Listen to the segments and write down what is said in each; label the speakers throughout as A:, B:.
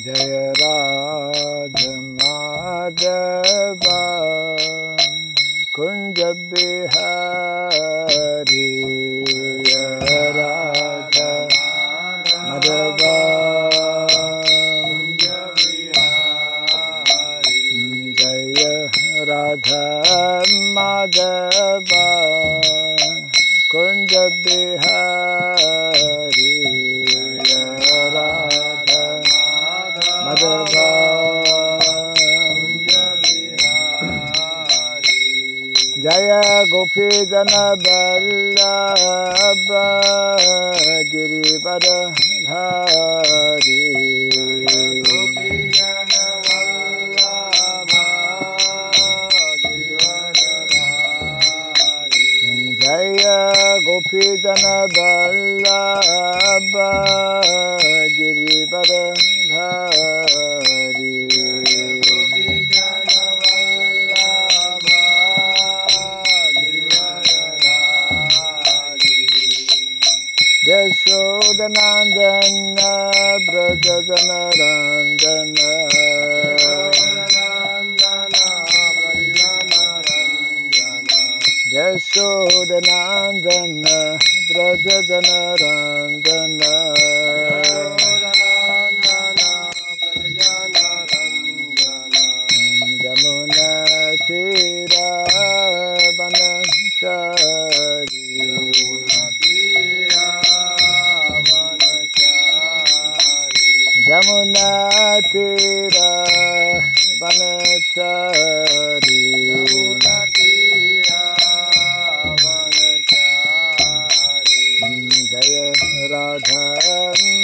A: Jaya Radha Madhava Kunja Bihari Jaya Radha Madhava Kunja Bihari Jaya Radha Madhava Kunja Bihari Jaya Radha Madhava Kunja Bihari Jaya Gopi Jana Vallabha Girivara Dhari Gopi Jana Vallabha Girivara Dhari Jaya Gopi Jana Vallabha Girivara Dhari Gopi Jana Vallabha Girivara Dhari Yashodanandana Brajajana Randana Yashodanandana Brajajana Randana Jamuna Tira Vanachari Jamuna Tira Vanachari Jaya Radha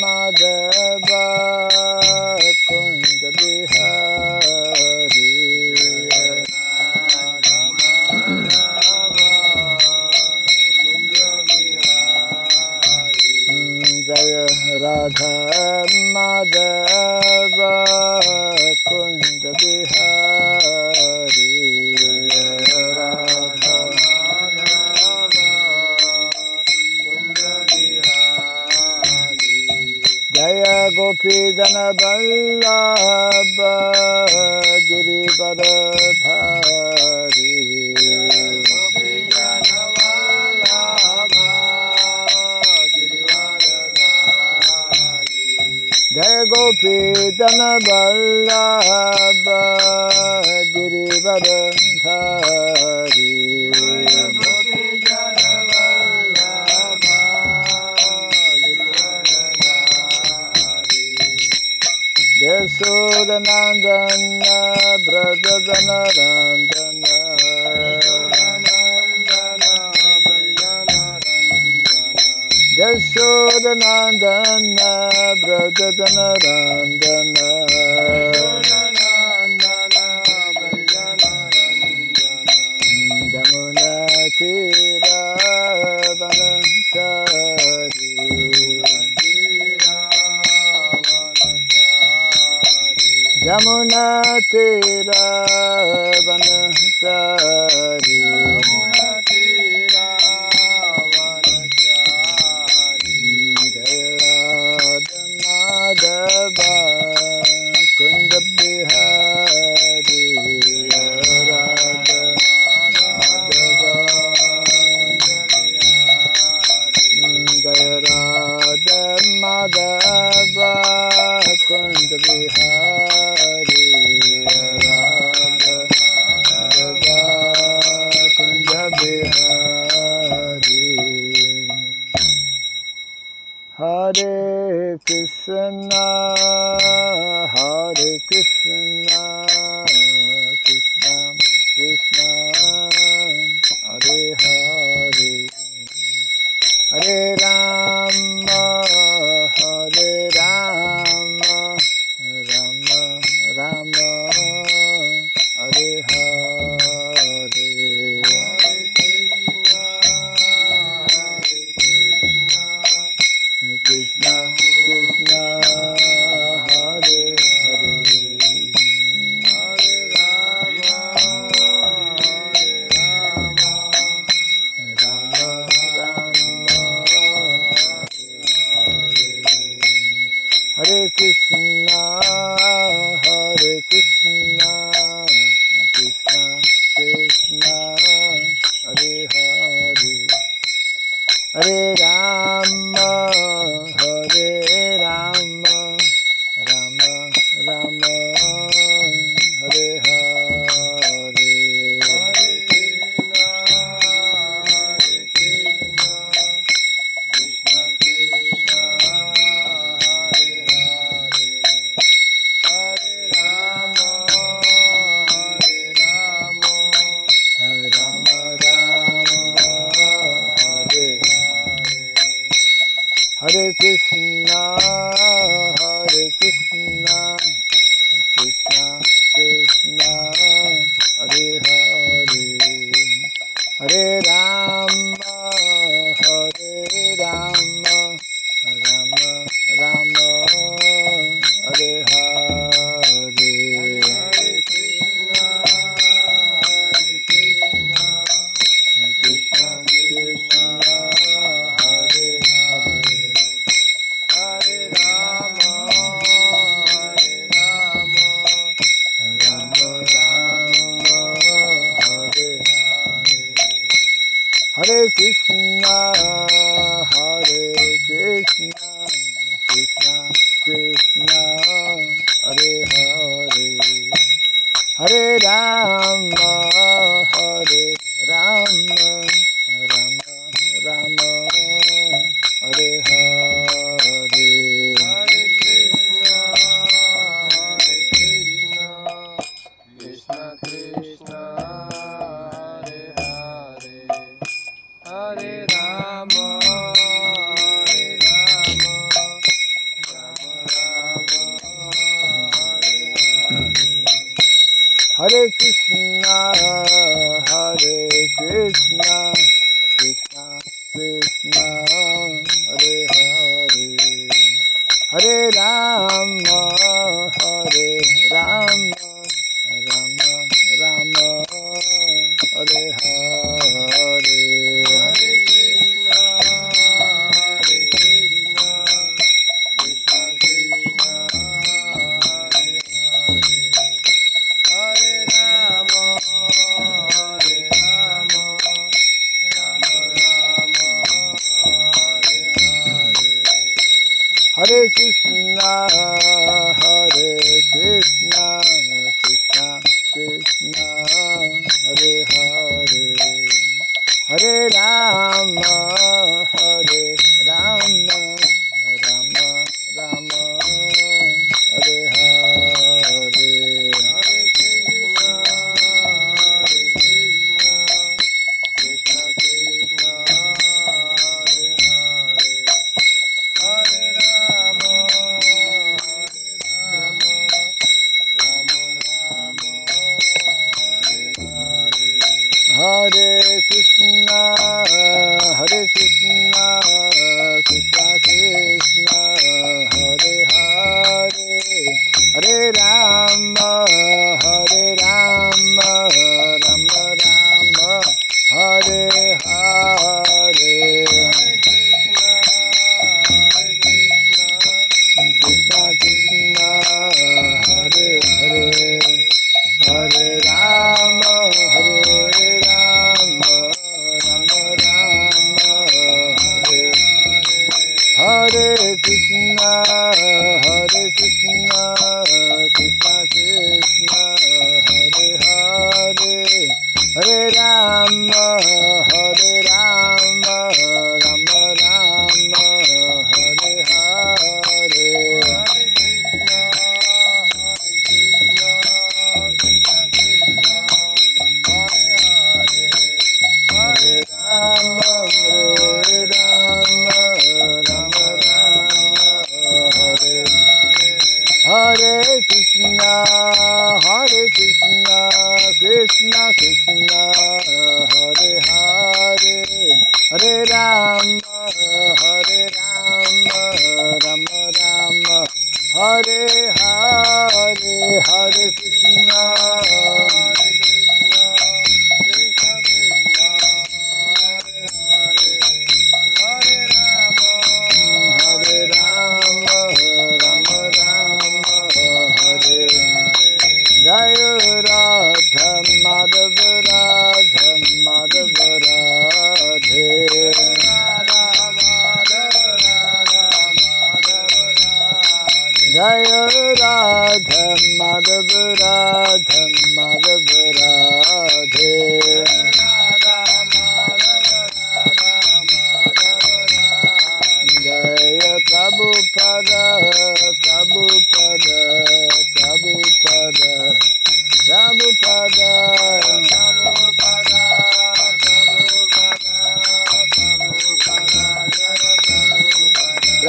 A: Madhava Kunja Bihari Jaya Radha Madhava Kunja Bihari Jaya Radha Jaya Gopi Jana Vallabha Girivara Dhari Gopi Jana Vallabha Girivara Dhari Jaya Gopi Jana Vallabha Girivara Dhari Jaya Gopi Jana Vallabha Yashodanandana Brajajana Randana Yashodanandana Brajajana Randana Jamuna Tira Vanachari Jamuna Tira Vanachari Jamuna Tira Vanachari Jaya Radha Madhava Kunja Bihari Jaya Radha Madhava Jaya Radha Madhava Kunja Bihari Radha Madhava Kunja Bihari Hare Krishna Hare Krishna Krishna Krishna Hare Hare Hare Rama Hare Rama Rama Rama Hare Hare Krishna Krishna Hare Hare Krishna, Hare Krishna, Krishna Krishna, Hare Hare, Hare Rama, Hare Rama, Rama Rama, Hare Hare, Hare Krishna, Krishna Krishna, Hare Hare, Hare Rama, Hare Rama, Rama Rama, Hare Hare, Hare Krishna, Hare Krishna, Krishna Krishna, Hare Hare, Hare Rama, Hare Rama, Rama Rama, Hare Hare, Hare Krishna, Krishna Krishna, Hare Hare, Hare Rama, Hare Rama, Rama Rama, Hare Hare, Hare Krishna, Hare Krishna, Krishna Krishna, Hare Hare, Hare Rama, Hare Rama, Rama Rama, Hare Hare, Hare Krishna, Krishna Krishna, Hare Hare, Hare Rama, Hare Rama, Rama Rama, Hare Hare, Hare Krishna, Hare Krishna, Krishna Krishna, Hare Hare, Hare Rama, Hare Rama, Rama Rama, Hare Hare, Hare Krishna, Krishna Krishna, Hare Hare, Hare Rama, Hare Rama, Rama Rama, Hare Hare, Hare Krishna, Krishna Krishna, Hare Hare, Hare Rama, Hare Rama, Rama Rama, Hare Hare, Hare Krishna, Krishna, Hare Hare, Hare Rama, Hare Rama, Rama Rama, Hare Hare Krishna, Krishna Krishna, Hare Hare, Hare Rama, Hare Rama, Rama Rama, Hare Hare, Hare Krishna, Krishna Krishna, Hare Hare, Hare Rama, Hare Rama, Rama Rama, Hare Hare, Hare Krishna, Krishna Krishna, Hare Hare, Hare Rama, Hare Rama, Rama Rama, Hare Hare, Hare Krishna, Krishna Krishna, Hare Hare, Hare Rama, Hare Rama, Rama Rama, Hare Jai Radha Madhava, Radha Madhava, Radhe Jai Radha Madhava, Radha Madhava, Radhe Jaya Prabhupada, Prabhupada, Prabhupada, Prabhupada, Prabhupada,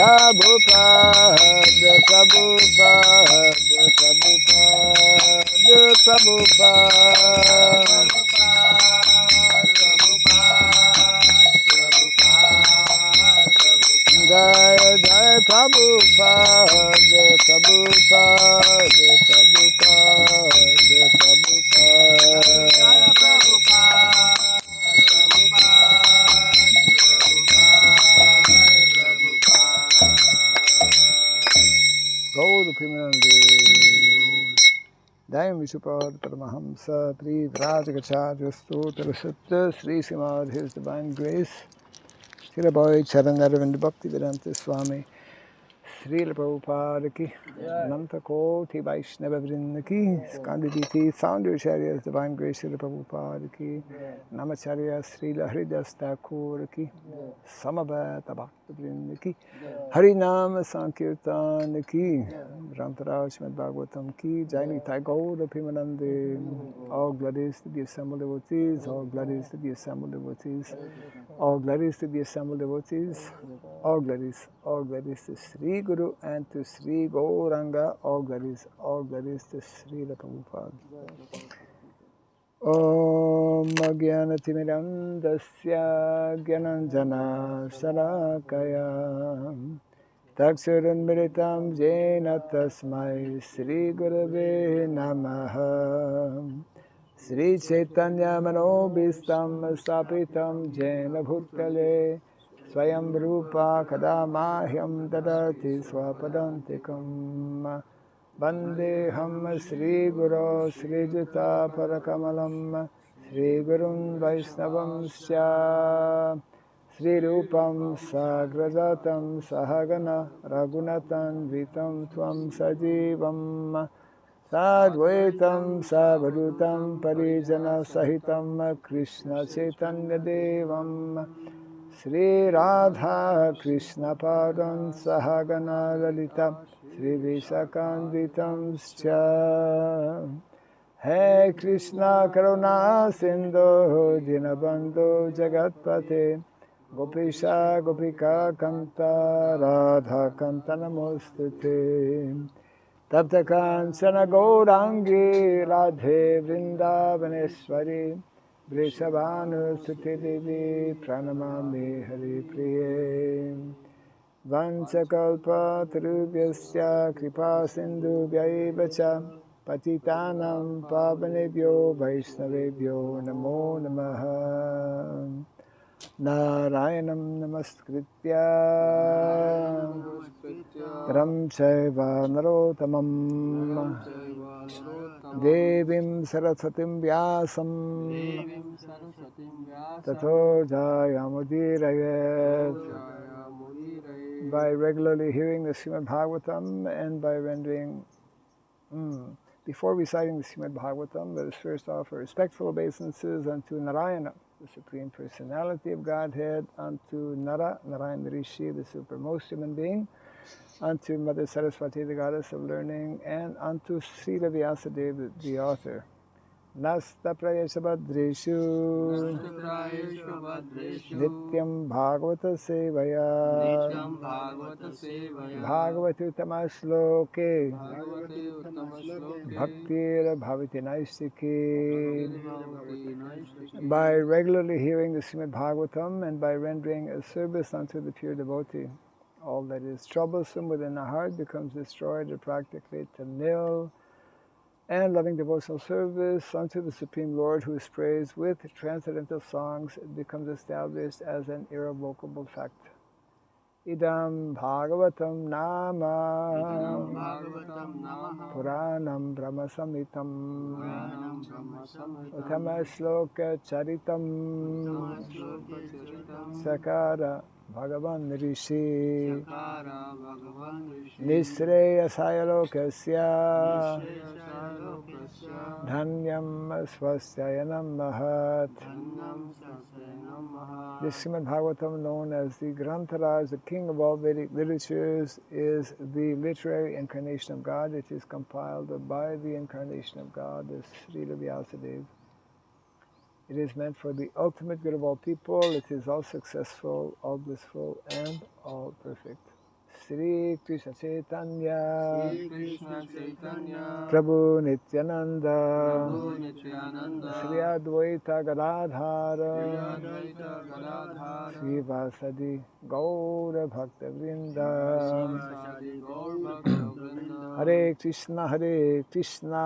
A: Prabhupada, Prabhupada, Prabhupada, Jaya Jaya Prabhupada, Prabhupada, Prabhupada, Prabhupada. Gaur Primanande. Dayam Vishupad Paramahamsa Pri Vrajagacharya Stotra Sutta Sri Srimad, His Divine Grace Srila Bhai Charanaravind Bhakti Vedanta Swami Srila Prabhupada ki Nanta Koti Vaishnava Vrinda ki Skandaditi Founder Acharyas Divine Grace Srila Prabhupada ki Namacharya Srila Haridas Thakur ki Samavata Bhakta Vrinda ki Harinam Sankirtan ki Ramtaraj Srimad Bhagavatam ki Jai Nitai Gaura Primanande. All glories to the assembled devotees, all glories to the assembled devotees, all glories to the assembled devotees, all glories to Sri Guru and to Sri Gauranga, all glories to Sri Prabhupada. Om Jnanatirmirandasya Gyananjana Shalakaya Taksurunmiritam Jena Tasmai Sri Gurave Namaha Sri Chaitanya Manobhistam Sapitam Jena Bhutale Swayam Rupa Kadamahyam Dadati Swapadantikam Vandeham Sri Guru Sri Juta Parakamalam Sri Gurun Vaishnavam Sya Sri Rupam Sagrajatam Sahagana Raghunatan Vitam Tvam Sajivam Sadvaitam Savadutam Parijana Sahitam Krishna Chaitanya Devam Sri Radha Krishna Padam Sahagana Lalita Sri Vishakandritam Scha He Krishna Karuna Sindhu Dinabandhu Jagatpate Gopisha Gopika Kanta Radha Kanta Namostute Tapta Kancana Gaurangi Radhe Vrindavaneshwari Vrishabhanu Suti Devi Pranamami Hari Priye Vanchakalpa Tarubhyasya Kripa Sindhu Vyaivacha Patitanam Pavanebhyo Vaishnavebhyo Namo Namaha Narayanam Namaskritya Ram Chaiva Narotamam Devim Saraswatim Vyasam Tato Jayamudirayat. By regularly hearing the Srimad Bhagavatam and by rendering, before reciting the Srimad Bhagavatam, let us first offer respectful obeisances unto Narayana, the Supreme Personality of Godhead, unto Nara, Narayana Rishi, the supermost human being, unto Mother Saraswati, the goddess of learning, and unto Srila Vyasadeva, the author. Nasta Prayesha Badreshu Nityam Bhagavata Sevaya Bhagavati Uttama Shloke Bhaktir Bhavati Naistiki. By regularly hearing the Srimad Bhagavatam and by rendering a service unto the pure devotee, all that is troublesome within the heart becomes destroyed or practically to nil, and loving devotional service unto the Supreme Lord, who is praised with transcendental songs, it becomes established as an irrevocable fact. Idam Bhagavatam Nama Puranam Brahma Samhitam Uttama Shloka Charitam Sakara Bhagavan Rishi Nisreya Sayalokasya Dhanyam Swasthayanam Mahat. This Srimad Bhagavatam, known as the Grantaraj, the king of all Vedic literatures, is the literary incarnation of God. It is compiled by the incarnation of God, the Srila Vyasadeva. It is meant for the ultimate good of all people. It is all successful, all blissful, and all perfect. Sri Krishna Chaitanya
B: Sri Krishna Chaitanya
A: Prabhu Nityananda
B: Prabhu Nityananda
A: Sri Advaita Gadadhara
B: Sri Advaita Gadadhara
A: Sri Vasadi Gaura Bhakta Vrinda
B: Sri Gaur Bhakta Vrinda
A: Hare Krishna Hare Krishna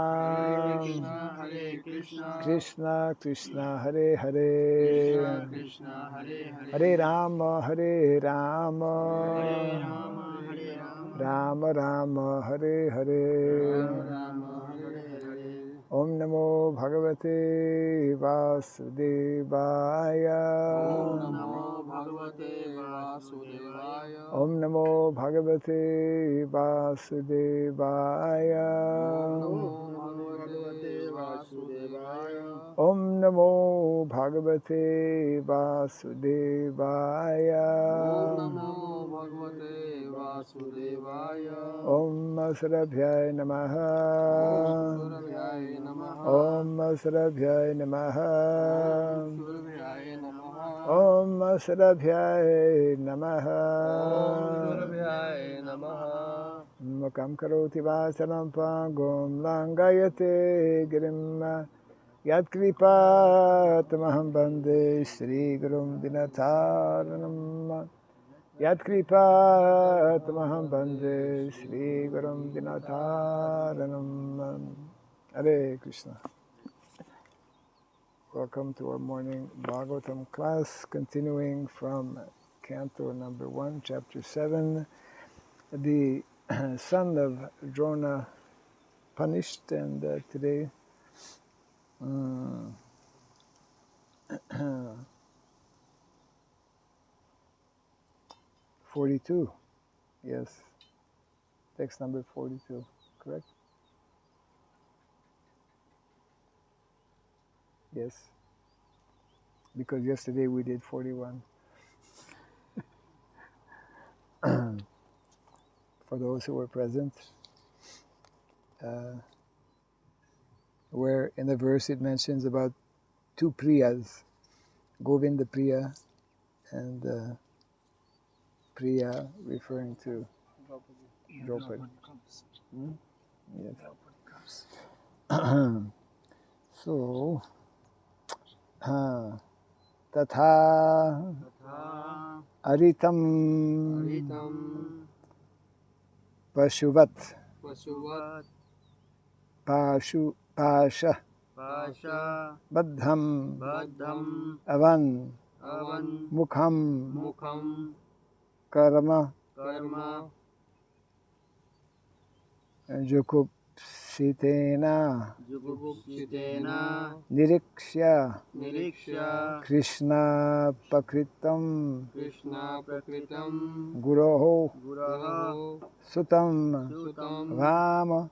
B: Hare Krishna
A: Krishna Krishna Hare Hare
B: Krishna Krishna Hare Hare
A: Hare Rama Hare Rama
B: Hare Rama Hare Rama
A: Rama Rama Hare Hare
B: Rama Rama Hare Hare
A: Om Namo Bhagavate Vasudevaya
B: Om Namo Bhagavate Vasudevaya
A: Om Namo Bhagavate Vasudevaya
B: Om Namo Bhagavate
A: Om Namo Bhagavate
B: Vasudevaya Om
A: Vasudevaya
B: Namo Bhagavate Vasudevaya
A: Om Sarabhyaya Namaha
B: Om Surabhyaya Namaha
A: Om Sarabhyaya Namaha
B: Om Surabhyaya Namaha
A: Om Sarabhyaya Namaha
B: Om Surabhyaya Namaha
A: Mukam karoti vasaram pangum langayate girim Yat kripa tamaham bande Sri Gurum Dinataranam Yat kripa tamaham bande Sri Gurum Dinataranam Hare Krishna. Welcome to our morning Bhagavatam class, continuing from Canto number 1, chapter 7. The son of Drona punished, and today 42. Yes, text number 42, correct? Yes, because yesterday we did 41. For those who were present, where in the verse it mentions about two Priyas, Govinda Priya and Priya referring to Draupadi. Yes. So, Tatha Aritam Pashuvat Pasha Badham Avan Mukham Karma Jukupsitena Nirikshya Krishna Pakritam Guroho Sutam Vama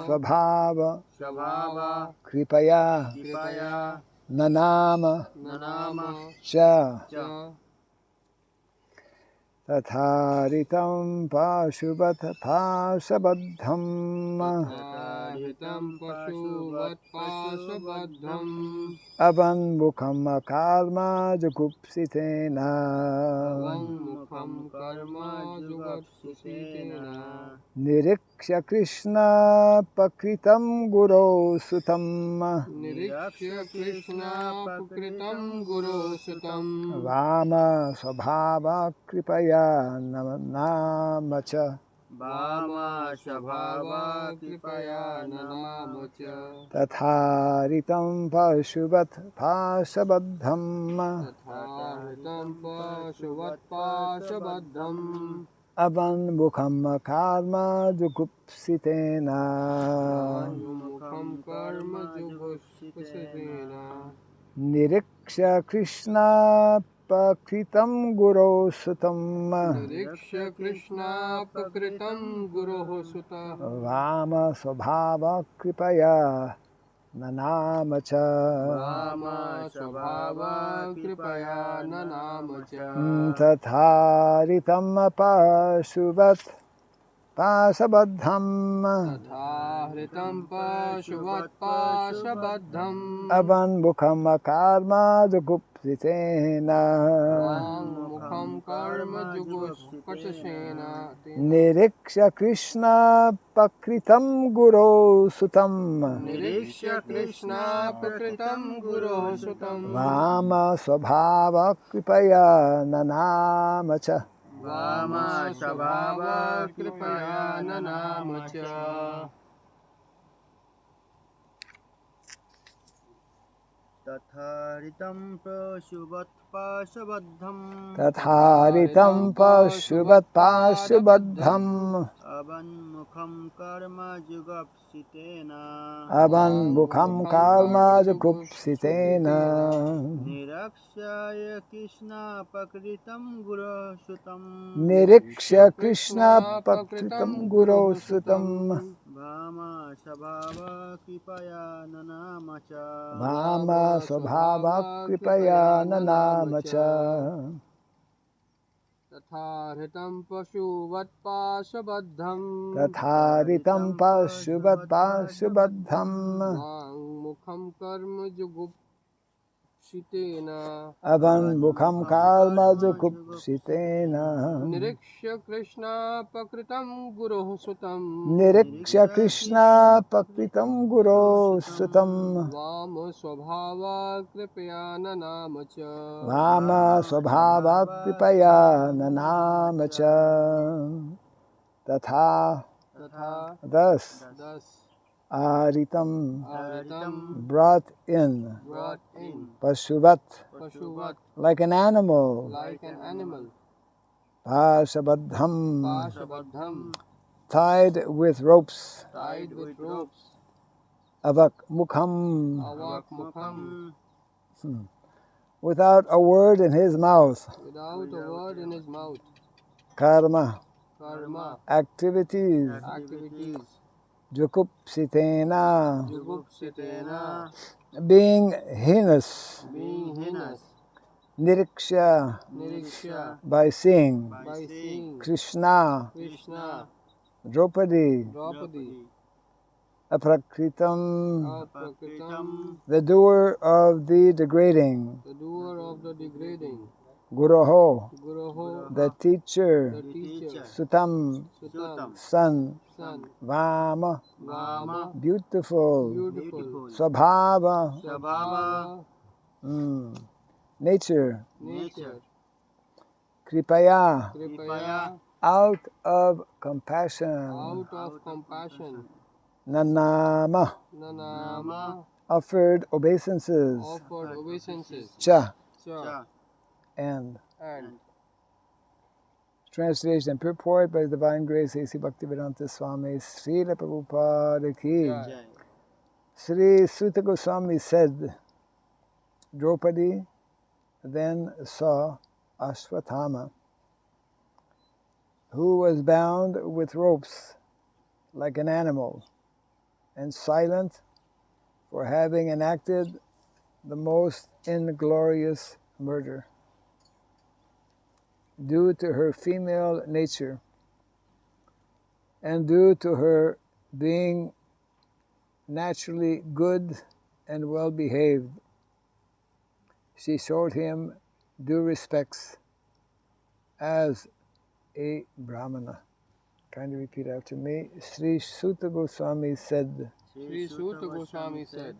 A: Svabhava Kripaya Nanama Cha Tatharitam Pashuvat Pasabadham Avan Mukham Karma Jukupsitena Niriksha Krishna Pakritam Guru Sutam Vama Svabhava Kripaya Namacha Tatharitam Pashuvat Pasabadham Avan Mukham Karma Jukupsitena Niriksha Krishna Pakritam Guru Sutam Vama Svabhava Kripaya Nanamacha Tatharitam Pashuvat पाशबद्धम्
B: तथा हृतं पशुवत्पाशबद्धम्
A: अवन्मुखम् अकार्माजुगुप्सितेन
B: वाङ्मुखं कर्म जुगुप्सुपचसेन
A: निरीक्ष्य कृष्णापकृतं गुरो सुतं
B: निरीक्ष्य कृष्णापकृतं गुरोः सुतं
A: वाम स्वभाव कृपया ननाम च
B: वामस्वभाव कृपया ननाम च
C: तथारितं पशुवत्पाशबद्धम्
A: तथारितं पशुवत्पाशुबद्धम्
C: अवन्मुखं कर्म जुगप्सितेन
A: अवन्मुखं कर्मजुगुप्सितेन
C: निरक्ष्य कृष्णापकृतं गुरोसुतं
A: निरीक्ष्य कृष्णापकृतं गुरो सुतं
C: भामस्वभाव कृपया ननाम च
A: वाम स्वभाव कृपया ननाम च
B: तथा हृतं पशुवत्पाशबद्धम्
A: तथारितं पशुवत्पाशुबद्धम्
B: वाङ्मुखं कर्म जुगुप्सितेन
A: अवन्मुखं कर्मजुगुप्सितेन
B: निरीक्ष्य कृष्णापकृतं गुरोः सुतं
A: निरीक्ष्य कृष्णापकृतं गुरो सुतं
B: वामस्वभाव कृपया ननाम च
A: वाम स्वभाव कृपया ननाम च तथा
B: तथा
A: thus
B: 10
A: aritam
B: हृतं
A: brought in
B: brought in
A: pashuvat
B: पशुवत्
A: like an animal
B: like an animal
A: pashabadham
B: पाशबद्धं
A: tied with ropes
B: tied with ropes
A: avak mukham
B: avakmukham
A: without a word in his mouth
B: without a word in his mouth
A: karma
B: karma
A: activities
B: activities
A: jukupsitena
B: jugupsitena
A: being heinous
B: being heinous
A: niriksha
B: niriksha
A: by seeing
B: by seeing
A: Krishna
B: Krishna
A: Draupadi
B: Draupadi
A: aprakritam
B: aprakritam
A: the doer of the degrading
B: the doer of the degrading
A: guroho
B: guroho
A: the teacher
B: the teacher
A: sutam
B: sutam
A: son
B: son
A: vama
B: vama
A: beautiful
B: beautiful
A: swabhava
B: swabhava
A: nature
B: nature
A: kripaya
B: kripaya
A: out of compassion
B: out of compassion
A: nanama
B: nanama
A: offered obeisances
B: offered obeisances
A: cha
B: cha
A: and
B: and
A: translation and purport by His Divine Grace A.C. Bhaktivedanta Swami Srila Prabhupada Ki
B: Jai.
A: Sri Suta Goswami said Draupadi then saw Ashwatthama who was bound with ropes like an animal and silent for having enacted the most inglorious murder due to her female nature and due to her being naturally good and well behaved. She showed him due respects as a Brahmana. Kindly repeat after me. Sri Suta Goswami said,
B: Sri Suta Goswami said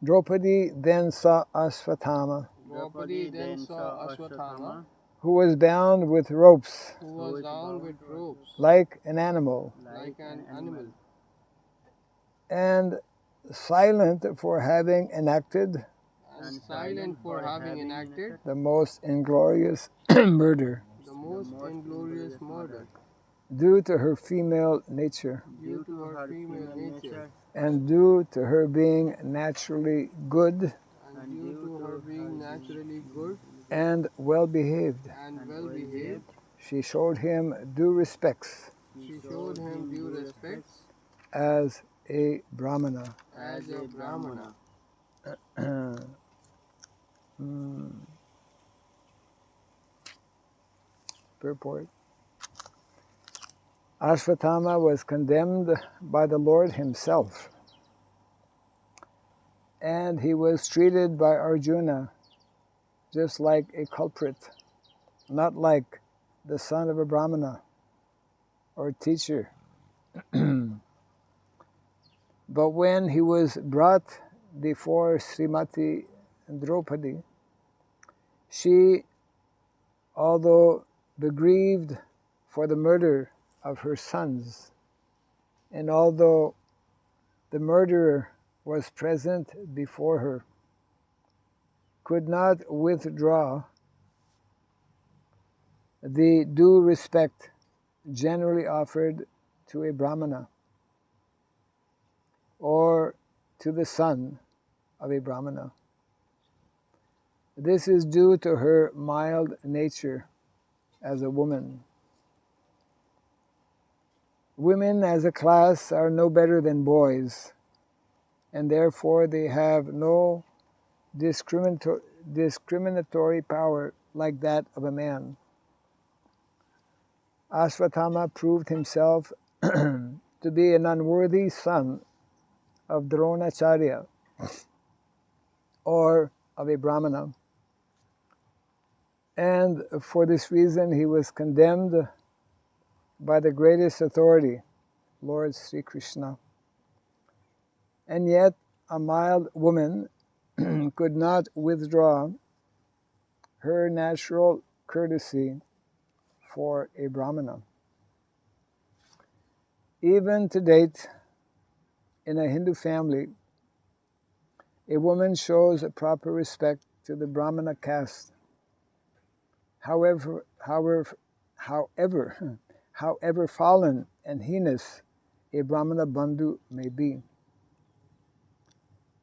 A: Draupadi then saw Ashwatthama,
B: Draupadi then saw Ashwatthama
A: who was bound with ropes
B: who was bound with ropes
A: like an animal
B: like an animal
A: and silent for having enacted
B: and silent for having enacted
A: the most inglorious murder
B: the most inglorious murder
A: due to her female nature
B: due to her female nature
A: and due to her being naturally good
B: and due to her being naturally good
A: and well behaved.
B: and well behaved.
A: She showed him due respects
B: She showed him due respects
A: as a Brahmana.
B: as a Brahmana.
A: Purport. Ashvatthama was condemned by the Lord himself, and he was treated by Arjuna just like a culprit, not like the son of a brahmana or teacher. But when he was brought before Srimati Draupadi, she, although begrieved for the murder of her sons, and although the murderer was present before her, could not withdraw the due respect generally offered to a brahmana or to the son of a brahmana. This is due to her mild nature as a woman. Women as a class are no better than boys, and therefore they have no discriminatory power like that of a man. Ashvatthama proved himself to be an unworthy son of Dronacharya or of a brahmana, and for this reason he was condemned by the greatest authority, Lord Sri Krishna. And yet a mild woman could not withdraw her natural courtesy for a brahmana. Even to date, in a Hindu family, a woman shows a proper respect to the brahmana caste. However, however fallen and heinous a brahmana bandhu may be.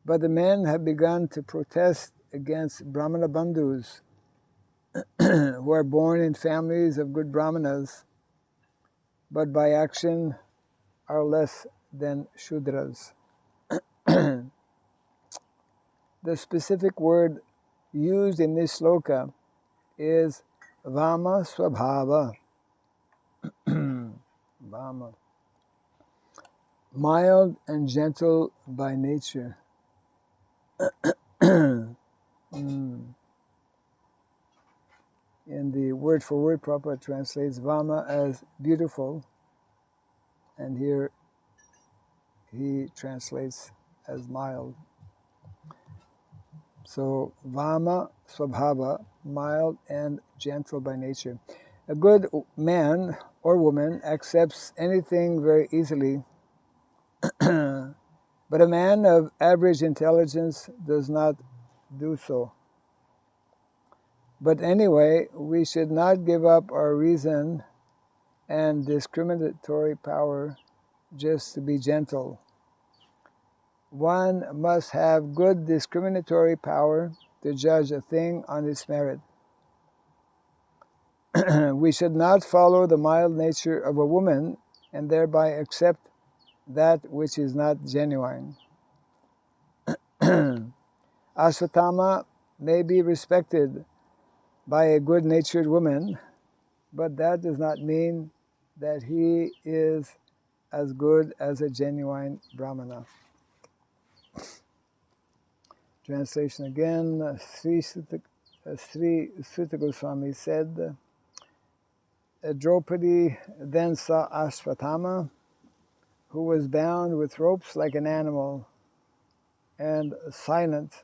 A: But the men have begun to protest against brahmana bandhus who are born in families of good brahmanas, but by action are less than Shudras. The specific word used in this sloka is Vama Swabhava. Vama. Mild and gentle by nature. In the word for word, Prabhupada translates Vama as beautiful, and here he translates as mild. So Vama Swabhava, mild and gentle by nature. A good man or woman accepts anything very easily, but a man of average intelligence does not do so. But anyway, we should not give up our reason and discriminatory power just to be gentle. One must have good discriminatory power to judge a thing on its merit. We should not follow the mild nature of a woman and thereby accept that which is not genuine. Ashvatthama may be respected by a good-natured woman, but that does not mean that he is as good as a genuine brahmana. Translation again. Sri Sutta Goswami said, Draupadi then saw Ashvatthama, who was bound with ropes like an animal and silent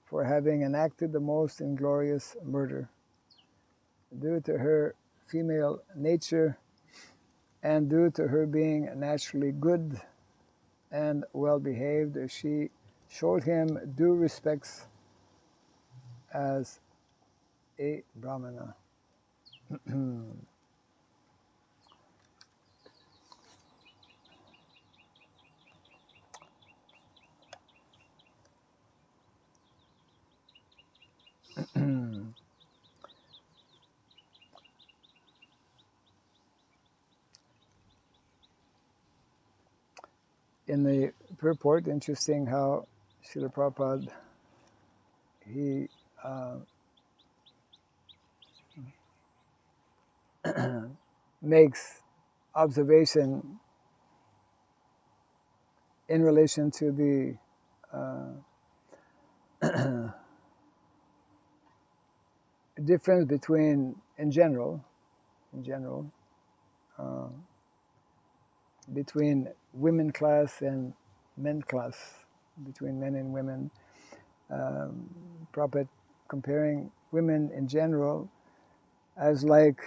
A: for having enacted the most inglorious murder. Due to her female nature and due to her being naturally good and well-behaved, she showed him due respects as a brahmana. In the purport, interesting how Srila Prabhupada, he makes observation in relation to the difference between, in general, uh, between women class and men class, between men and women. Prabhupada comparing women in general as like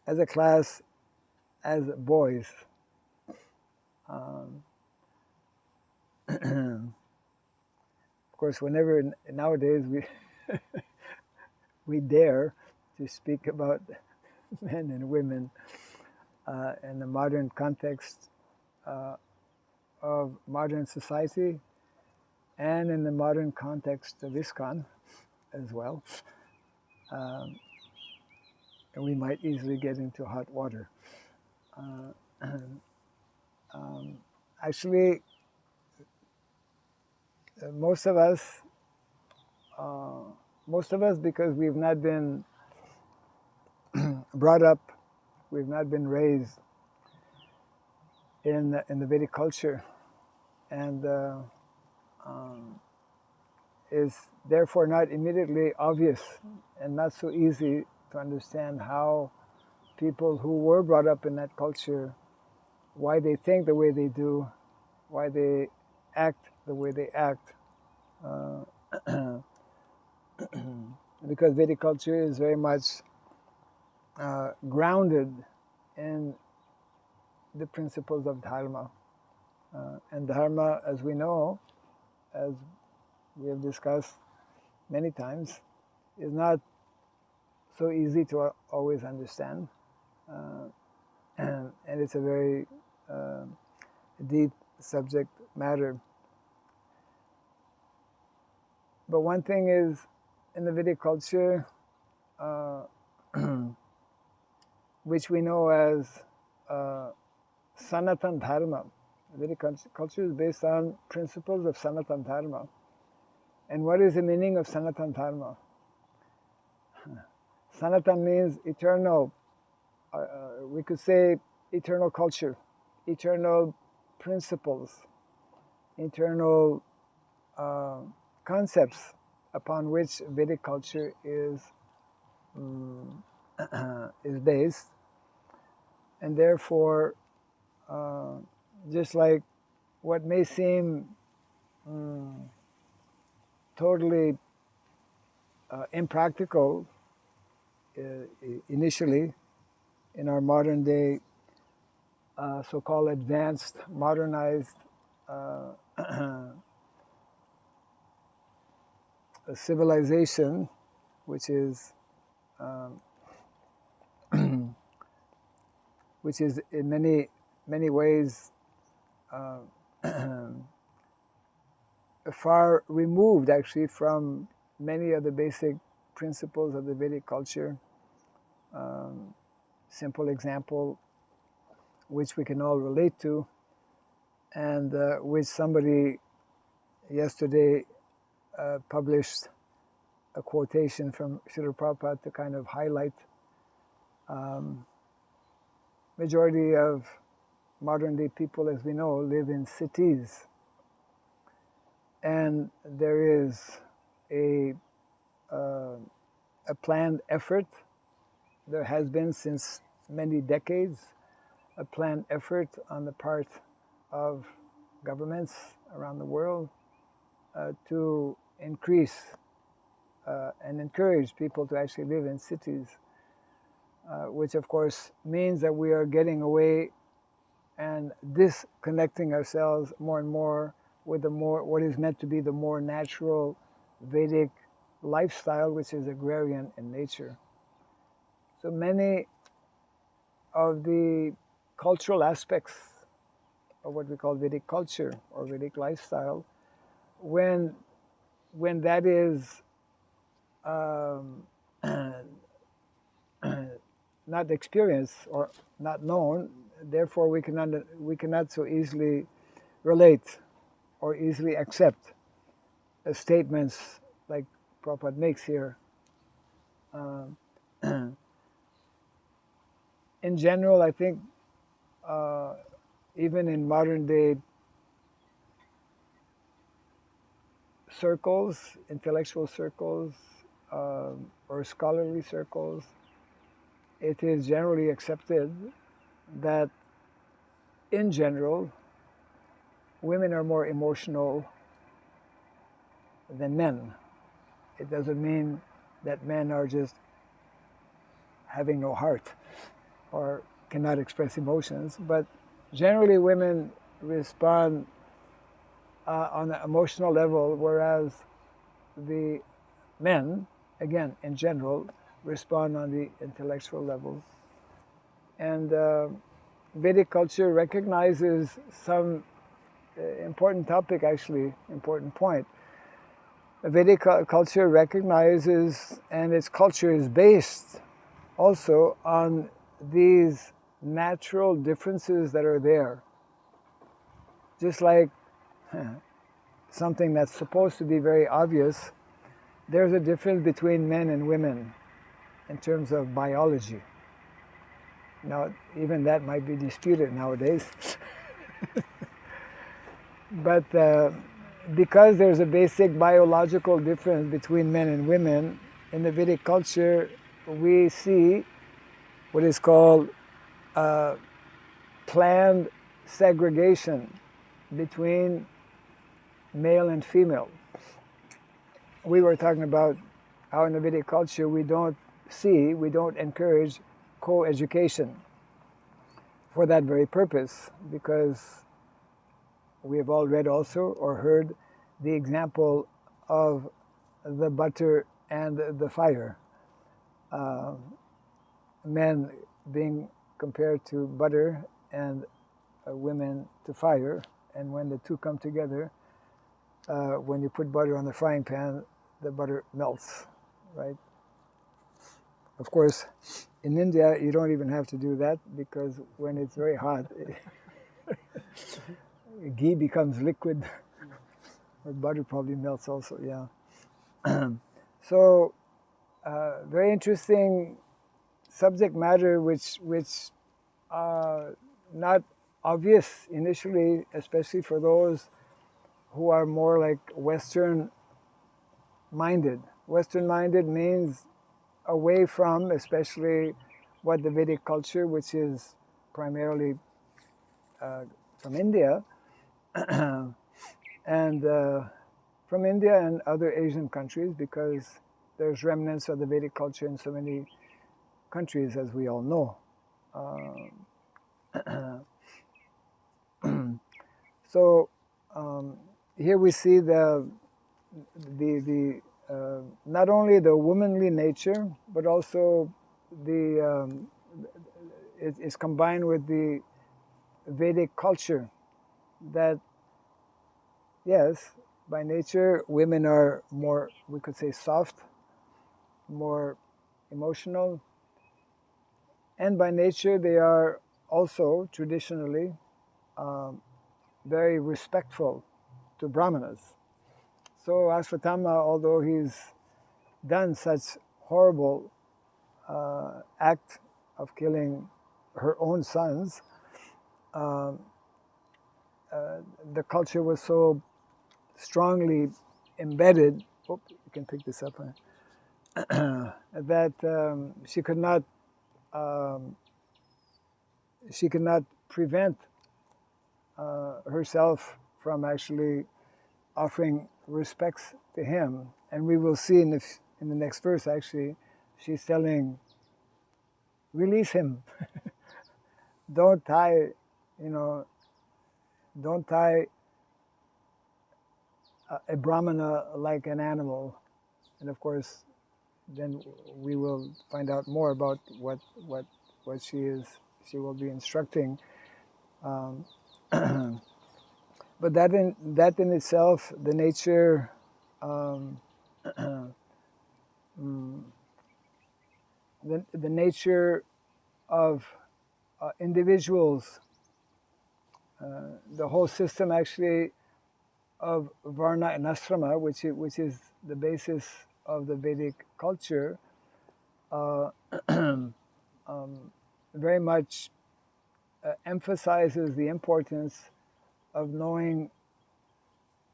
A: as a class as boys. Of course, whenever nowadays we dare to speak about men and women in the modern context of modern society and in the modern context of ISKCON as well, and we might easily get into hot water. Actually, most of us, because we've not been brought up, we've not been raised in the Vedic culture, and is therefore not immediately obvious and not so easy to understand how people who were brought up in that culture, why they think the way they do, why they act the way they act. Because Vedic culture is very much grounded in the principles of dharma. And dharma, as we know, as we have discussed many times, is not so easy to always understand. And it's a very deep subject matter. But one thing is, in the Vedic culture, which we know as Sanatan Dharma, Vedic culture is based on principles of Sanatan Dharma. And what is the meaning of Sanatan Dharma? Sanatan means eternal. We could say eternal culture, eternal principles, eternal concepts upon which Vedic culture is based, and therefore, just like what may seem totally impractical initially in our modern day so-called advanced, modernized civilization, which is in many ways far removed actually from many of the basic principles of the Vedic culture. Simple example, which we can all relate to, and which somebody yesterday published a quotation from Srila Prabhupada to kind of highlight. Majority of modern day people, as we know, live in cities, and there is a planned effort. There has been since many decades a planned effort on the part of governments around the world to increase and encourage people to actually live in cities, which of course means that we are getting away and disconnecting ourselves more and more with what is meant to be the more natural Vedic lifestyle, which is agrarian in nature. So many of the cultural aspects of what we call Vedic culture or Vedic lifestyle, when that is not experienced or not known, therefore we cannot so easily relate or easily accept statements like Prabhupada makes here. in general, I think even in modern day circles, intellectual circles, or scholarly circles, it is generally accepted that in general, women are more emotional than men. It doesn't mean that men are just having no heart or cannot express emotions, but generally women respond on an emotional level, whereas the men, again, in general, respond on the intellectual level. And Vedic culture recognizes some important topic, actually, important point. Vedic culture recognizes, and its culture is based also on these natural differences that are there. Just like something that's supposed to be very obvious, there's a difference between men and women in terms of biology. Now, even that might be disputed nowadays. But because there's a basic biological difference between men and women, in the Vedic culture, we see what is called planned segregation between male and female. We were talking about how in the Vedic culture we don't encourage co-education for that very purpose, because we have all read also or heard the example of the butter and the fire. Men being compared to butter and women to fire, and when the two come together, when you put butter on the frying pan, the butter melts, right? Of course, in India, you don't even have to do that, because when it's very hot, ghee becomes liquid, or butter probably melts also, yeah. So, very interesting subject matter, which not obvious initially, especially for those who are more like Western minded. Western minded means away from, especially what the Vedic culture, which is primarily from India, and from India and other Asian countries, because there's remnants of the Vedic culture in so many countries, as we all know. So here we see the not only the womanly nature, but also it is combined with the Vedic culture, that yes, by nature women are more, we could say, soft, more emotional, and by nature they are also traditionally very respectful to Brahmanas. So Ashwatthama, although he's done such horrible act of killing her own sons, the culture was so strongly embedded. Oh, you can pick this up. That she could not prevent herself from actually offering respects to him. And we will see in the next verse, actually, she's telling, release him. Don't tie, don't tie a brahmana like an animal. And of course, then we will find out more about what she will be instructing. But that in itself, the nature, the nature of individuals, the whole system actually of Varna and Asrama, which is the basis of the Vedic culture, very much emphasizes the importance of knowing,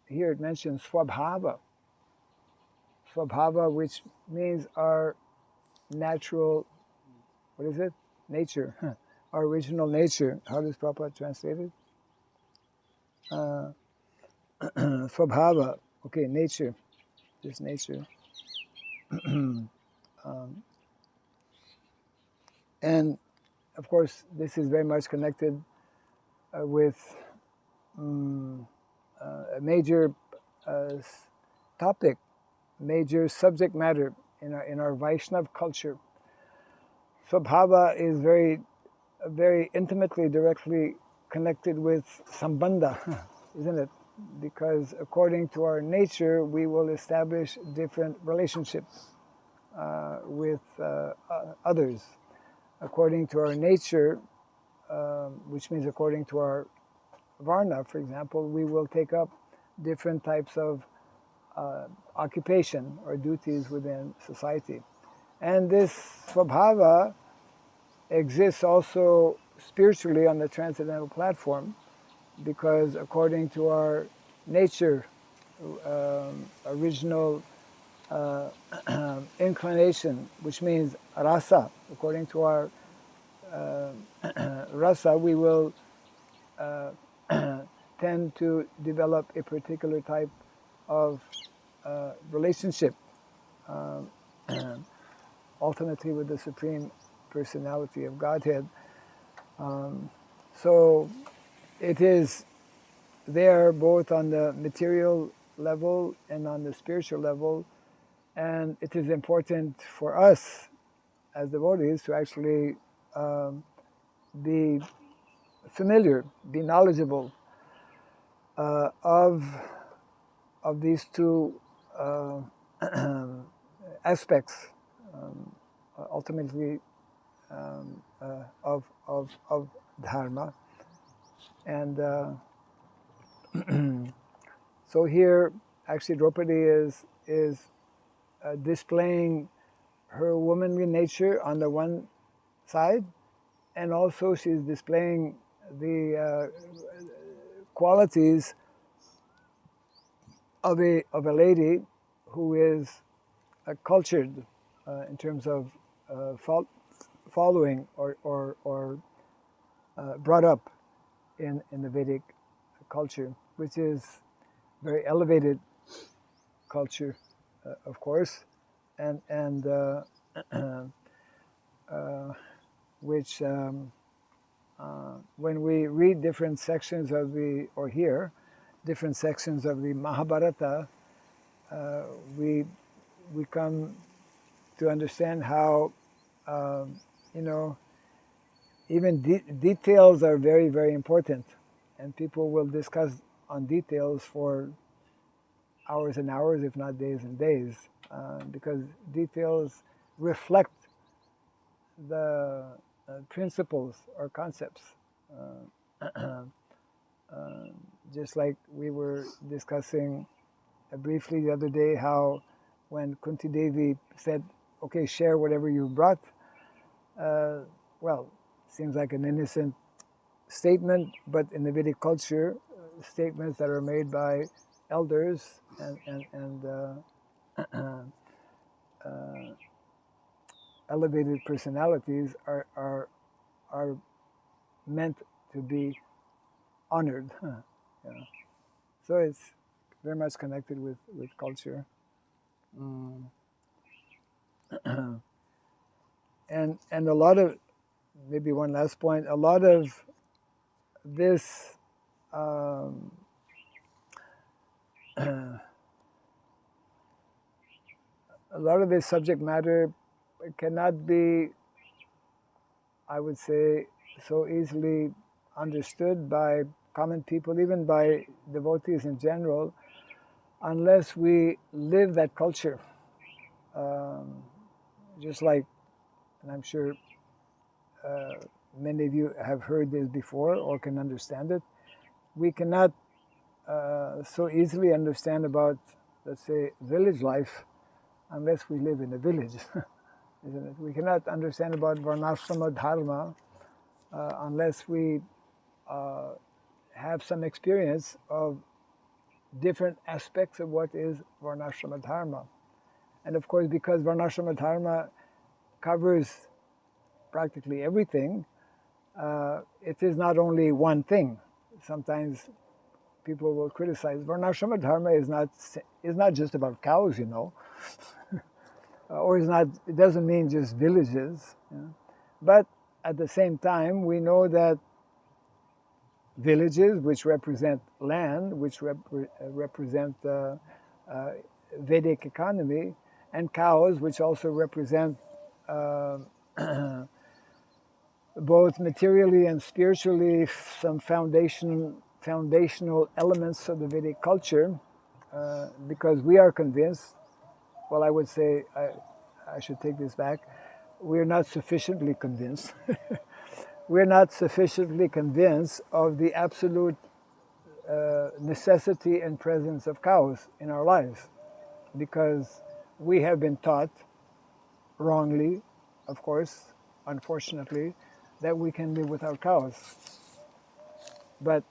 A: here it mentions swabhava, which means our natural, what is it? Nature, our original nature. How does Prabhupada translate it? Swabhava, okay, nature, just nature. And of course, this is very much connected with a major topic, major subject matter in our Vaishnav culture. Swabhava is very intimately, directly connected with sambandha, isn't it? Because according to our nature, we will establish different relationships with others. According to our nature, which means according to our varna, for example, we will take up different types of occupation or duties within society. And this swabhava exists also spiritually on the transcendental platform, because according to our nature, original inclination, which means rasa, according to our rasa, we will tend to develop a particular type of relationship, ultimately with the Supreme Personality of Godhead. So it is there both on the material level and on the spiritual level, and it is important for us as devotees to actually be familiar, be knowledgeable of these two aspects, ultimately of dharma. And so here, actually, Draupadi is displaying her womanly nature on the one side, and also she's displaying the qualities of a lady who is cultured in terms of following or brought up in the Vedic culture, which is very elevated culture, of course, and which when we read different sections of or hear different sections of the Mahabharata, we come to understand how even details are very, very important, and people will discuss on details for hours and hours, if not days and days, because details reflect the principles or concepts. Just like we were discussing briefly the other day, how when Kunti Devi said, okay, share whatever you brought, well, seems like an innocent statement, but in the Vedic culture, statements that are made by elders and elevated personalities are meant to be honored. Yeah. So it's very much connected with culture. And a lot of, maybe one last point, a lot of this a lot of this subject matter cannot be, I would say, so easily understood by common people, even by devotees in general, unless we live that culture. Just like, and I'm sure many of you have heard this before or can understand it, we cannot so easily understand about, let's say, village life unless we live in a village, isn't it? We cannot understand about varnashrama dharma unless we have some experience of different aspects of what is Varnashrama Dharma. And of course, because Varnashrama Dharma covers practically everything, it is not only one thing. Sometimes people will criticize Varnashrama Dharma is not just about cows, or it doesn't mean just villages. But at the same time, we know that villages, which represent land, which represent Vedic economy, and cows, which also represent uh, both materially and spiritually some foundational elements of the Vedic culture, because we are convinced, well, I would say, I should take this back, we're not sufficiently convinced. We're not sufficiently convinced of the absolute necessity and presence of cows in our lives, because we have been taught wrongly, of course, unfortunately, that we can live without cows. But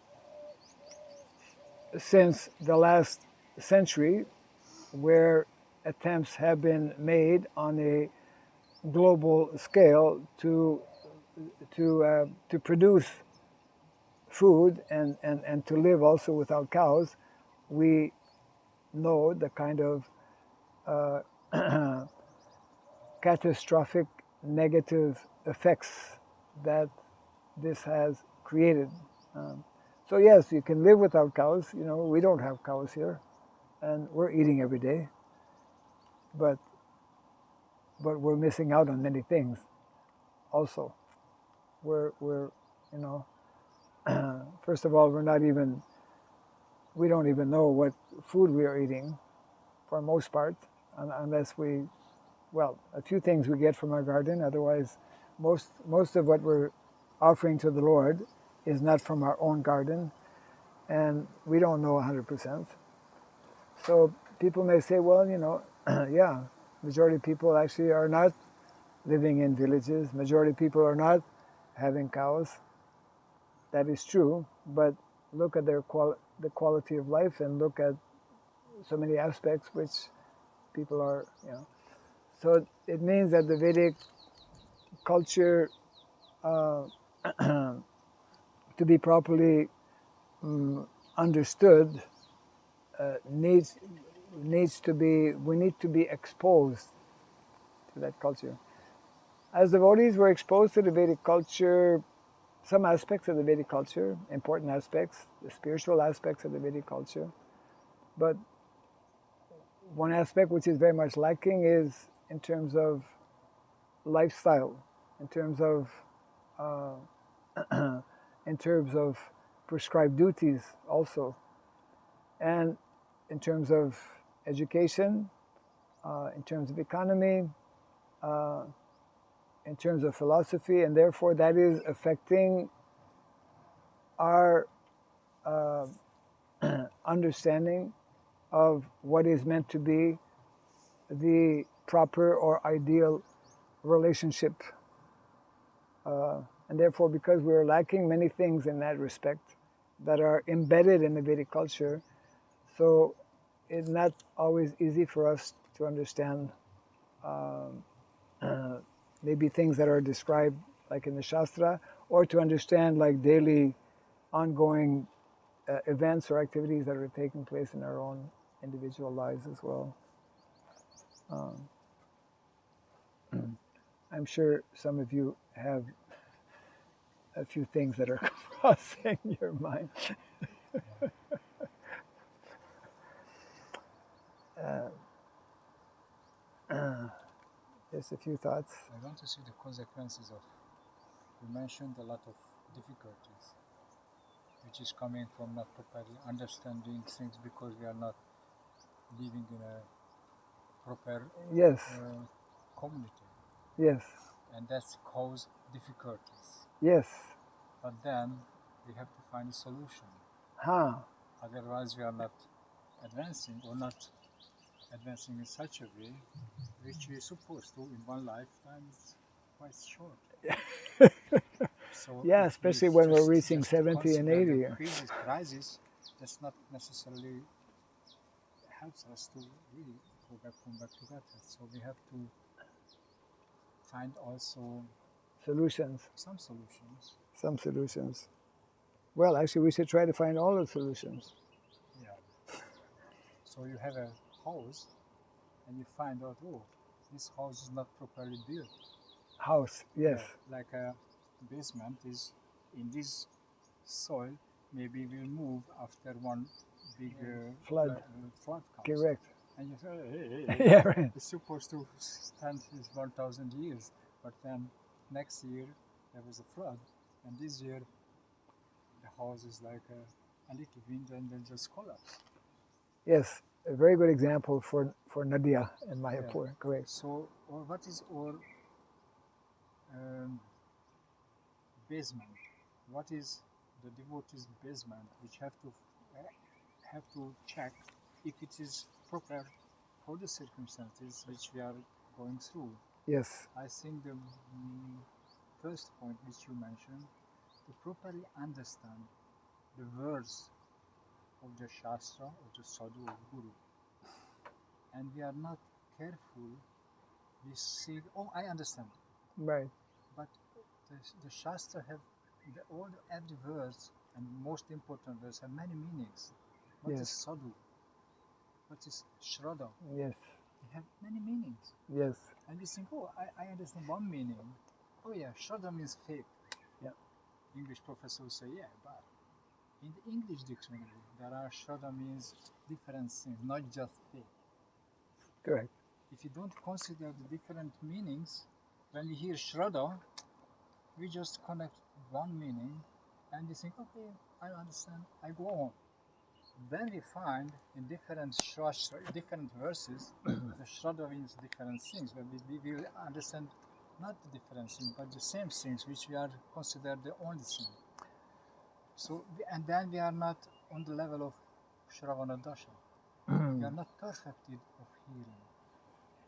A: since the last century, where attempts have been made on a global scale to produce food and to live also without cows, we know the kind of catastrophic negative effects that this has created. So yes, you can live without cows. We don't have cows here, and we're eating every day, but we're missing out on many things. Also, we're first of all, we don't even know what food we are eating, for most part, unless a few things we get from our garden. Otherwise, most of what we're offering to the Lord is not from our own garden, and we don't know 100%. So people may say, well, yeah, majority of people actually are not living in villages. Majority of people are not having cows. That is true, but look at the quality of life, and look at so many aspects which people are, So it means that the Vedic culture, to be properly understood, we need to be exposed to that culture. As devotees, we're exposed to the Vedic culture, some aspects of the Vedic culture, important aspects, the spiritual aspects of the Vedic culture. But one aspect which is very much lacking is in terms of lifestyle, in terms of prescribed duties also, and in terms of education, in terms of economy, in terms of philosophy, and therefore that is affecting our understanding of what is meant to be the proper or ideal relationship. And therefore, because we're lacking many things in that respect that are embedded in the Vedic culture, so it's not always easy for us to understand maybe things that are described like in the Shastra, or to understand like daily ongoing events or activities that are taking place in our own individual lives as well. I'm sure some of you have a few things that are crossing your mind. Just a few thoughts.
D: I want to see the consequences of, you mentioned a lot of difficulties, which is coming from not properly understanding things because we are not living in a proper
A: Yes.
D: community.
A: Yes.
D: And that's cause difficulties.
A: Yes.
D: But then we have to find a solution. Otherwise we are not advancing, or not advancing in such a way which we are supposed to in one lifetime. It's quite short. So
A: Yeah,
D: if we
A: especially when we're
D: just
A: reaching 70 and
D: consider
A: 80.
D: the crisis, that's not necessarily helps us to really come back to that. So we have to find also
A: Solutions,
D: some solutions.
A: some solutions. Well, actually, we should try to find all the solutions.
D: Yeah. So you have a house, and you find out, oh, this house is not properly built.
A: House, yes.
D: Yeah, like a basement is in this soil. Maybe we'll move after one big
A: Flood.
D: flood comes.
A: Correct.
D: And you say, hey,
A: Yeah, right.
D: it's supposed to stand this 1,000 years, but then next year there was a flood, and this year the house is like a little wind and then just collapse.
A: Yes, a very good example for Nadia and Mayapur.
D: Yeah.
A: Correct.
D: So, or what is our basement? What is the devotee's basement, which have to check if it is proper for the circumstances which we are going through.
A: Yes.
D: I think the first point which you mentioned, to properly understand the words of the Shastra, of the Sadhu, of Guru, and we are not careful, we say, oh, I understand.
A: Right.
D: But the Shastra have every verse and most important verse have many meanings. What
A: Yes.
D: is Sadhu? What is Shraddha?
A: Yes.
D: They have many meanings.
A: Yes.
D: And we think, oh, I understand one meaning. Oh yeah, Shraddha means faith.
A: Yeah.
D: English professor will say, yeah, but in the English dictionary, there are Shraddha means different things, not just faith.
A: Correct.
D: If you don't consider the different meanings, when we hear Shraddha, we just connect one meaning and we think, okay, I understand, I go on. Then we find in different Shastra, different verses, the Shraddha means different things, but we will understand not the different things, but the same things which we are considered the only thing. So, and then we are not on the level of Shravana Dasha. We are not perfected of hearing.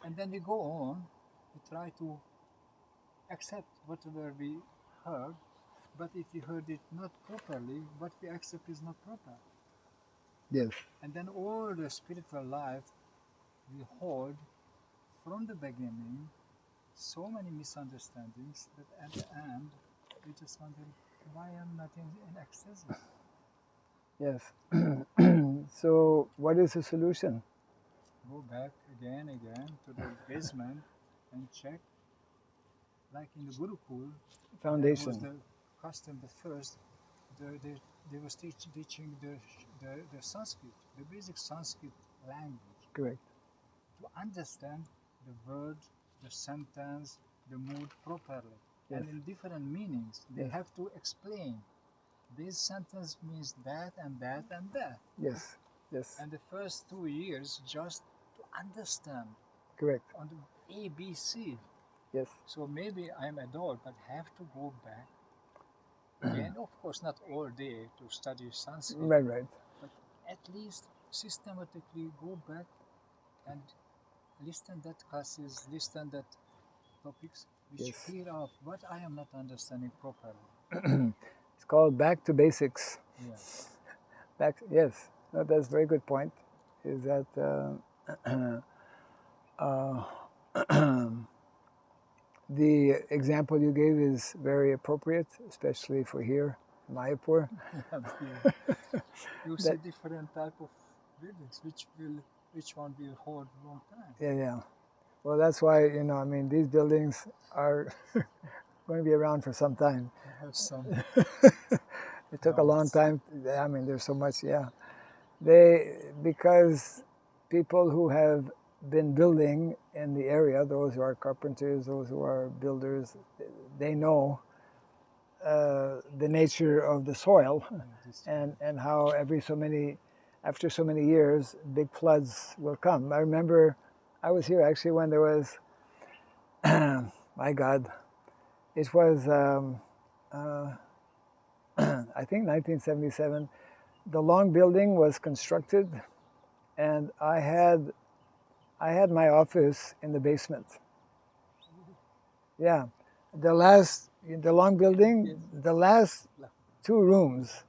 D: And then we go on, we try to accept whatever we heard, but if we heard it not properly, what we accept is not proper.
A: Yes.
D: And then all the spiritual life we hold from the beginning, so many misunderstandings that at the end we just wonder why I'm not in ecstasy.
A: Yes. So, what is the solution?
D: Go back again to the basement and check. Like in the Gurukul,
A: Foundation.
D: there was the custom. The first, they was teaching the Sanskrit, the basic Sanskrit language.
A: Correct.
D: To understand the word, the sentence, the mood properly.
A: Yes.
D: And in different meanings, they
A: Yes.
D: have to explain. This sentence means that and that and that.
A: Yes. Yes.
D: And the first 2 years just to understand
A: Correct.
D: on the ABC.
A: Yes.
D: So maybe I'm adult, but have to go back again. Of course, not all day to study Sanskrit.
A: Right. Right.
D: But at least systematically go back and listen that classes, listen that topics which
A: Yes.
D: clear up what I am not understanding properly.
A: It's called back to basics.
D: Yeah.
A: Back. Yes. No, that's a very good point. Is that the example you gave is very appropriate, especially for here, Mayapur.
D: You see different type of buildings, which one will hold long time.
A: Yeah. Well, that's why, I mean, these buildings are going to be around for some time.
D: I have some.
A: It took a long time. I mean, there's so much, yeah. Because people who have been building in the area, those who are carpenters, those who are builders, they know the nature of the soil and how after so many years, big floods will come. I remember I was here actually when there was, my God, it was, I think 1977, the long building was constructed and I had my office in the basement. Yeah, the last in the long building, the last 2 rooms,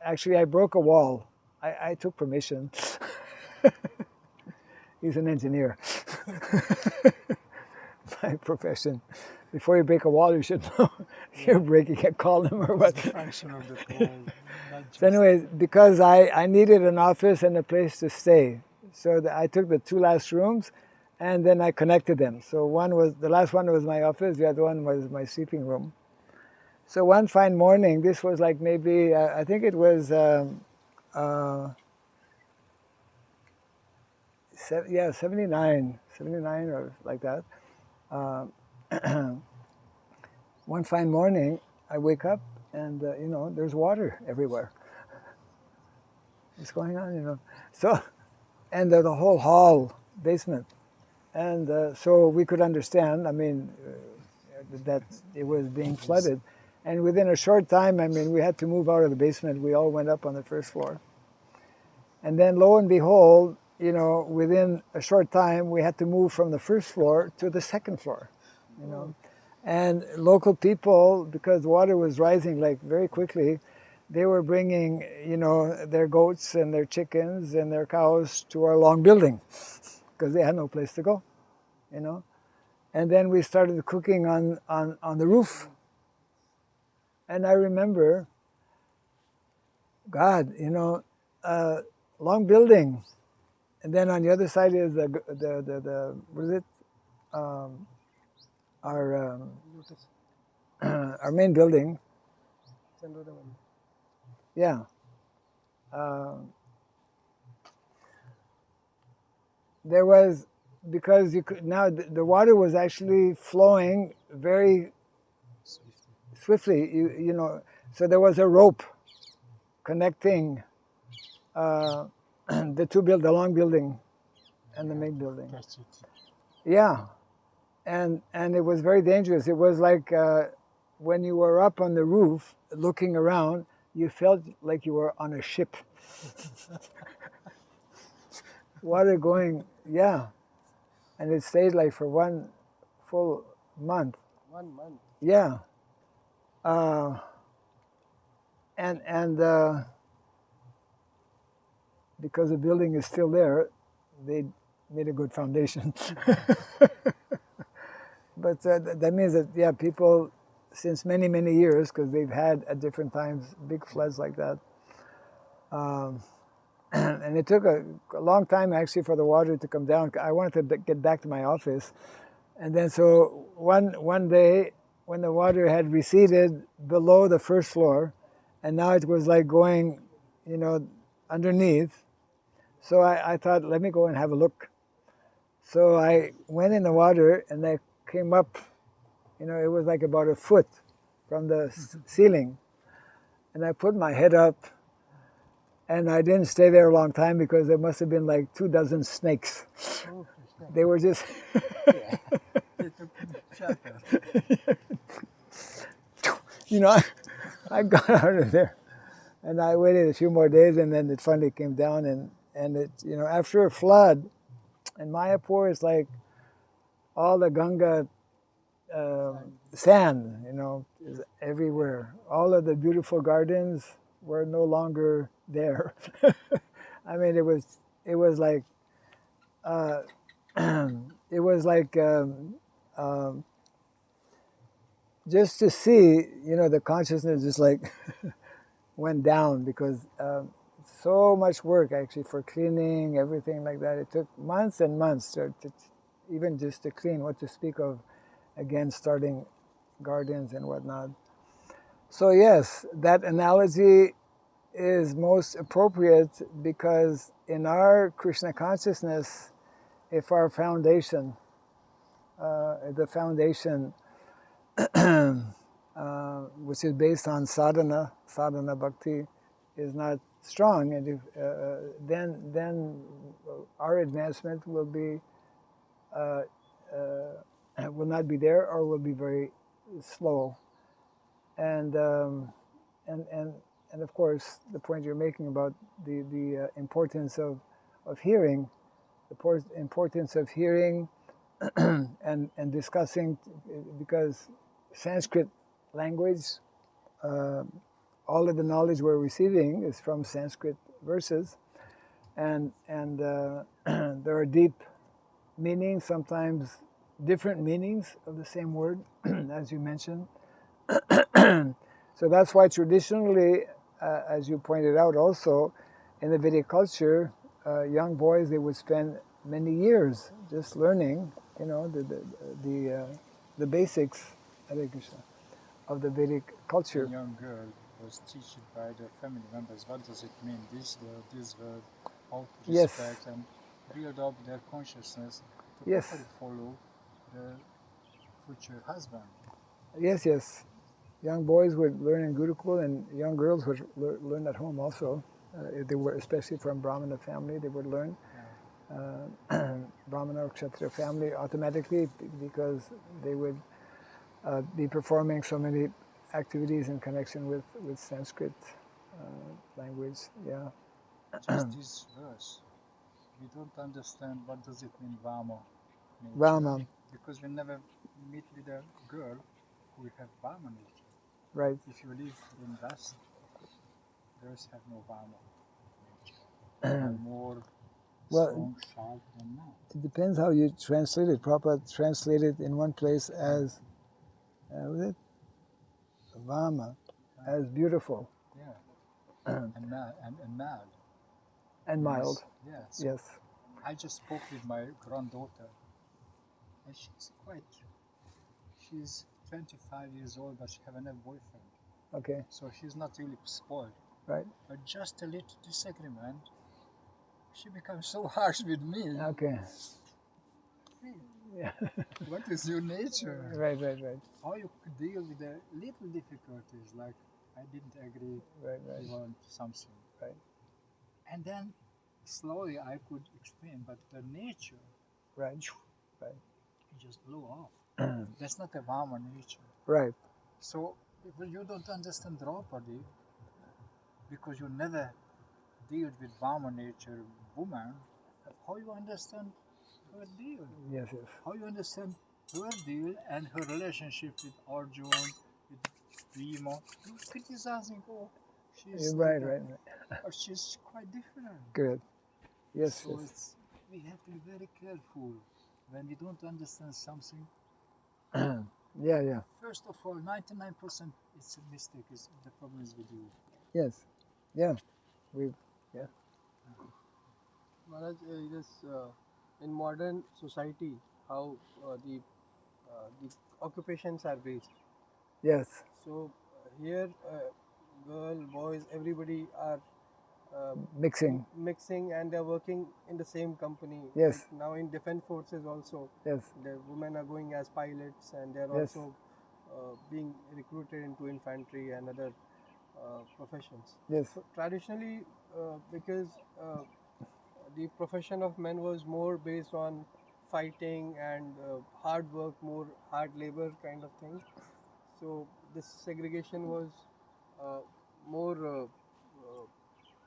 A: actually I broke a wall. I took permission. He's an engineer by profession. Before you break a wall, you should know you're breaking it, call them or what.
D: The function of the wall, not just.
A: So anyways, because I needed an office and a place to stay, so I took the 2 last rooms, and then I connected them. So the last one was my office, the other one was my sleeping room. So one fine morning, this was like maybe I think it was 79 or like that. One fine morning, I wake up and there's water everywhere. What's going on, So, and the whole hall, basement, and so we could understand. I mean, that it was being flooded, and within a short time, I mean, we had to move out of the basement. We all went up on the first floor, and then lo and behold, within a short time, we had to move from the first floor to the second floor, And local people, because the water was rising like very quickly, they were bringing, their goats and their chickens and their cows to our long building because they had no place to go, And then we started cooking on the roof. And I remember, God, long building. And then on the other side is the what is it? Our our main building. Yeah. There was, because you could, now the water was actually flowing very swiftly. So there was a rope connecting the long building and the main building.
D: Catch it.
A: Yeah, and it was very dangerous. It was like when you were up on the roof looking around, you felt like you were on a ship. Water going, yeah, and it stayed like for 1 full month.
B: 1 month.
A: Yeah, and because the building is still there, they made a good foundation. But that means that, people since many, many years, because they've had at different times big floods like that. And it took a long time actually for the water to come down. I wanted to get back to my office. And then so one day when the water had receded below the first floor, and now it was like going, underneath. So I thought, let me go and have a look. So I went in the water and I came up, it was like about a foot from the ceiling. And I put my head up, and I didn't stay there a long time because there must have been like 24 snakes. They were just... I got out of there. And I waited a few more days, and then it finally came down. And it, after a flood, and Mayapur is like all the Ganga sand, is everywhere. All of the beautiful gardens were no longer there. I mean, it was like it was like just to see, the consciousness just like went down, because so much work actually for cleaning everything like that. It took months and months to even just to clean, what to speak of again starting gardens and whatnot. So yes, that analogy is most appropriate, because in our Krishna consciousness, if our foundation, the foundation which is based on sadhana bhakti, is not strong, and if, then our advancement will be will not be there, or will be very slow. And of course, the point you're making about the importance of hearing, the importance of hearing and discussing, because Sanskrit language, all of the knowledge we're receiving is from Sanskrit verses, and there are deep meanings, sometimes different meanings of the same word, as you mentioned. So that's why traditionally, as you pointed out also, in the Vedic culture, young boys, they would spend many years just learning, the basics, Hare Krishna, of the Vedic
D: A
A: culture.
D: young girl was taught by their family members what does it mean, this word, how to
A: Yes.
D: respect and build up their consciousness to
A: Yes.
D: properly follow the future husband.
A: Yes. Young boys would learn in Gurukul, and young girls would learn at home also. If they were, especially from Brahmana family, they would learn. Brahmana or Kshatriya family automatically, because they would be performing so many activities in connection with Sanskrit language. Yeah.
D: Just this verse, we don't understand what does it mean, Vama nature.
A: Vama.
D: Because we never meet with a girl who have Vama nature.
A: Right.
D: If you live in West, girls have no Vama nature. They are more strong, sharp than men.
A: It depends how you translate it. Prabhupada translated in one place as, was it? Vama, as beautiful.
D: Yeah. and mild.
A: And mild.
D: Yeah. So
A: Yes.
D: I just spoke with my granddaughter, and she's 25 years old, but she haven't a boyfriend.
A: Okay.
D: So she's not really spoiled.
A: Right.
D: But just a little disagreement, she becomes so harsh with me.
A: Okay.
D: Yeah. What is your nature?
A: Right.
D: How you deal with the little difficulties, like I didn't agree,
A: Right.
D: you want something.
A: Right.
D: And then slowly I could explain, but the nature,
A: Right.
D: it just blew off. That's not a Vama nature.
A: Right.
D: So if you don't understand Draupadi, because you never deal with Vama nature woman, how you understand her deal?
A: Yes.
D: How you understand her deal and her relationship with Arjun, with Bhima? You're criticizing, oh, she's
A: Right.
D: But she's quite different.
A: Good. Yes.
D: So we have to be very careful when we don't understand something.
A: Yeah.
D: First of all, 99% it's a mistake. The problem is with you.
A: Yes. Yeah.
B: Maharaj, in modern society, how the occupations are based.
A: Yes.
B: So here, girl, boys, everybody are
A: Mixing.
B: and they're working in the same company.
A: Yes.
B: Like now in defense forces also,
A: Yes.
B: the women are going as pilots, and they're
A: Yes.
B: also being recruited into infantry and other professions.
A: Yes.
B: So traditionally, because the profession of men was more based on fighting and hard work, more hard labor kind of thing. So this segregation was more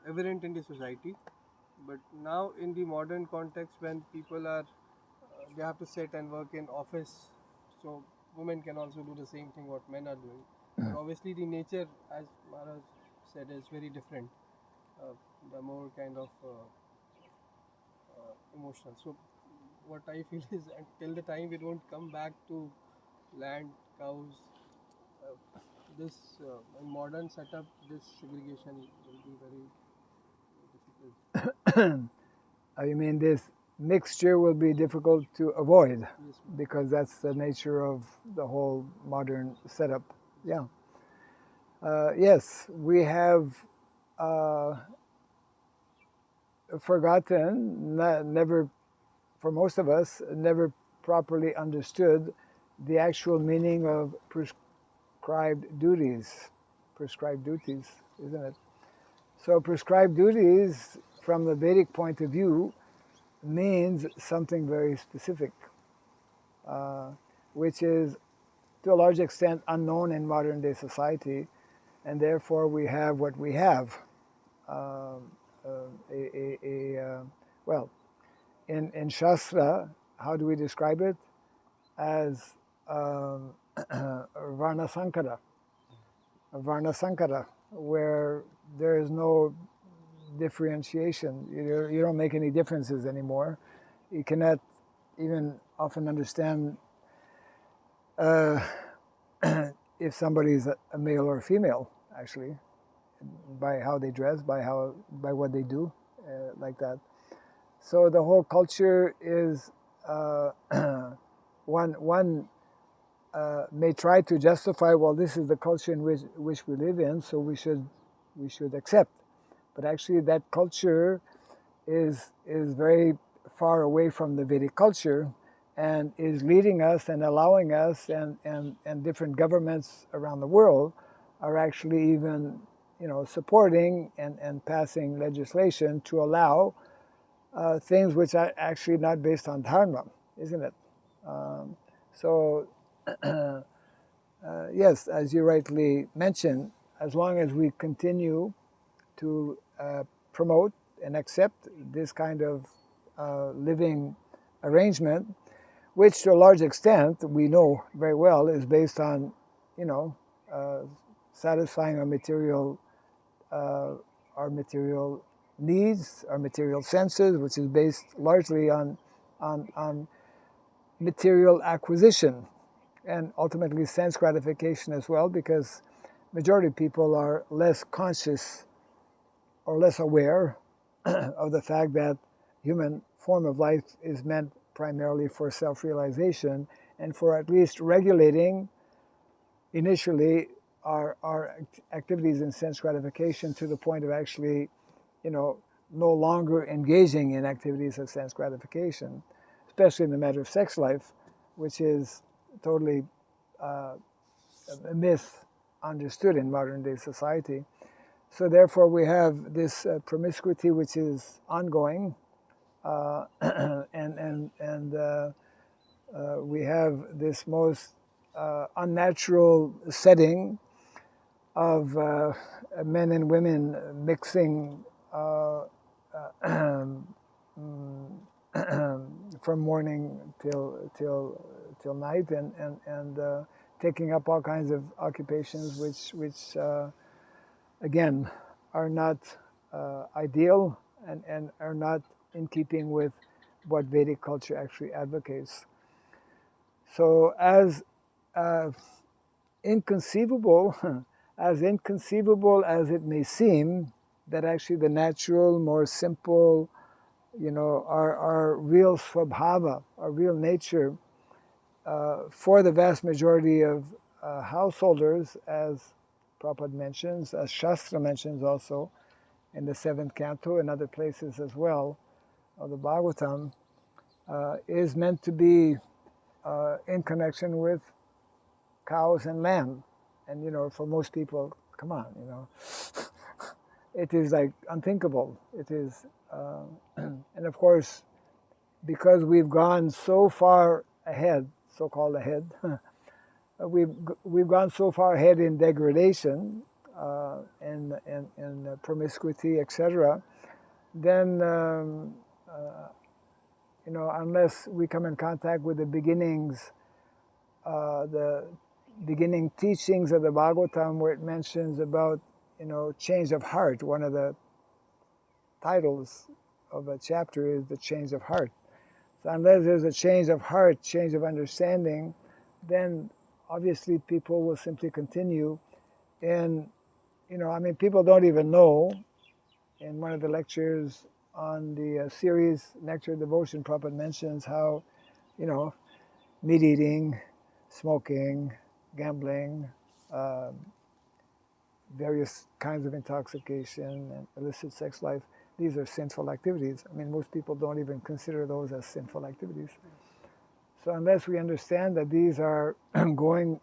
B: evident in the society. But now in the modern context, when people are they have to sit and work in office, so women can also do the same thing what men are doing. But obviously the nature, as Maharaj said, is very different. The more kind of emotional. So what I feel is until the time we don't come back to land, cows, this in modern setup, this segregation will be very difficult.
A: You mean this mixture will be difficult to avoid?
B: Yes,
A: because that's the nature of the whole modern setup. Yeah. Yes, we have forgotten, never, for most of us, never properly understood the actual meaning of prescribed duties. Prescribed duties, isn't it? So prescribed duties, from the Vedic point of view, means something very specific, which is to a large extent unknown in modern day society, and therefore we have what we have. Well, in Shastra, how do we describe it? As Varna Sankara, where there is no differentiation. You don't make any differences anymore. You cannot even often understand if somebody is a male or a female, actually, by how they dress, by what they do, like that. So the whole culture is one may try to justify, well, this is the culture in which we live in, so we should accept. But actually, that culture is very far away from the Vedic culture, and is leading us and allowing us, and different governments around the world are actually even supporting and passing legislation to allow things which are actually not based on dharma, isn't it? So yes, as you rightly mentioned, as long as we continue to promote and accept this kind of living arrangement, which to a large extent we know very well is based on, uh, satisfying our material needs, our material senses, which is based largely on material acquisition, and ultimately sense gratification as well, because majority of people are less conscious or less aware of the fact that human form of life is meant primarily for self-realization and for at least regulating initially our activities in sense gratification to the point of actually, no longer engaging in activities of sense gratification, especially in the matter of sex life, which is totally misunderstood in modern day society. So therefore, we have this promiscuity which is ongoing, and we have this most unnatural setting of men and women mixing from morning till night, and taking up all kinds of occupations which again are not ideal, and are not in keeping with what Vedic culture actually advocates. So as inconceivable as it may seem, that actually the natural, more simple, our real swabhava, our real nature, for the vast majority of householders, as Prabhupada mentions, as Shastra mentions also in the 7th canto and other places as well of the Bhagavatam, is meant to be in connection with cows and land. And for most people, come on, it is like unthinkable. It is, and of course, because we've gone so far ahead, so-called ahead, we've gone so far ahead in degradation, and promiscuity, etc. Then, unless we come in contact with the beginnings, the beginning teachings of the Bhagavatam, where it mentions about change of heart. One of the titles of a chapter is the change of heart. So unless there's a change of heart, change of understanding, then obviously people will simply continue in, people don't even know. In one of the lectures on the series Nectar of Devotion, Prabhupada mentions how, meat eating, smoking, gambling, various kinds of intoxication, and illicit sex life, these are sinful activities. Most people don't even consider those as sinful activities. So unless we understand that these are going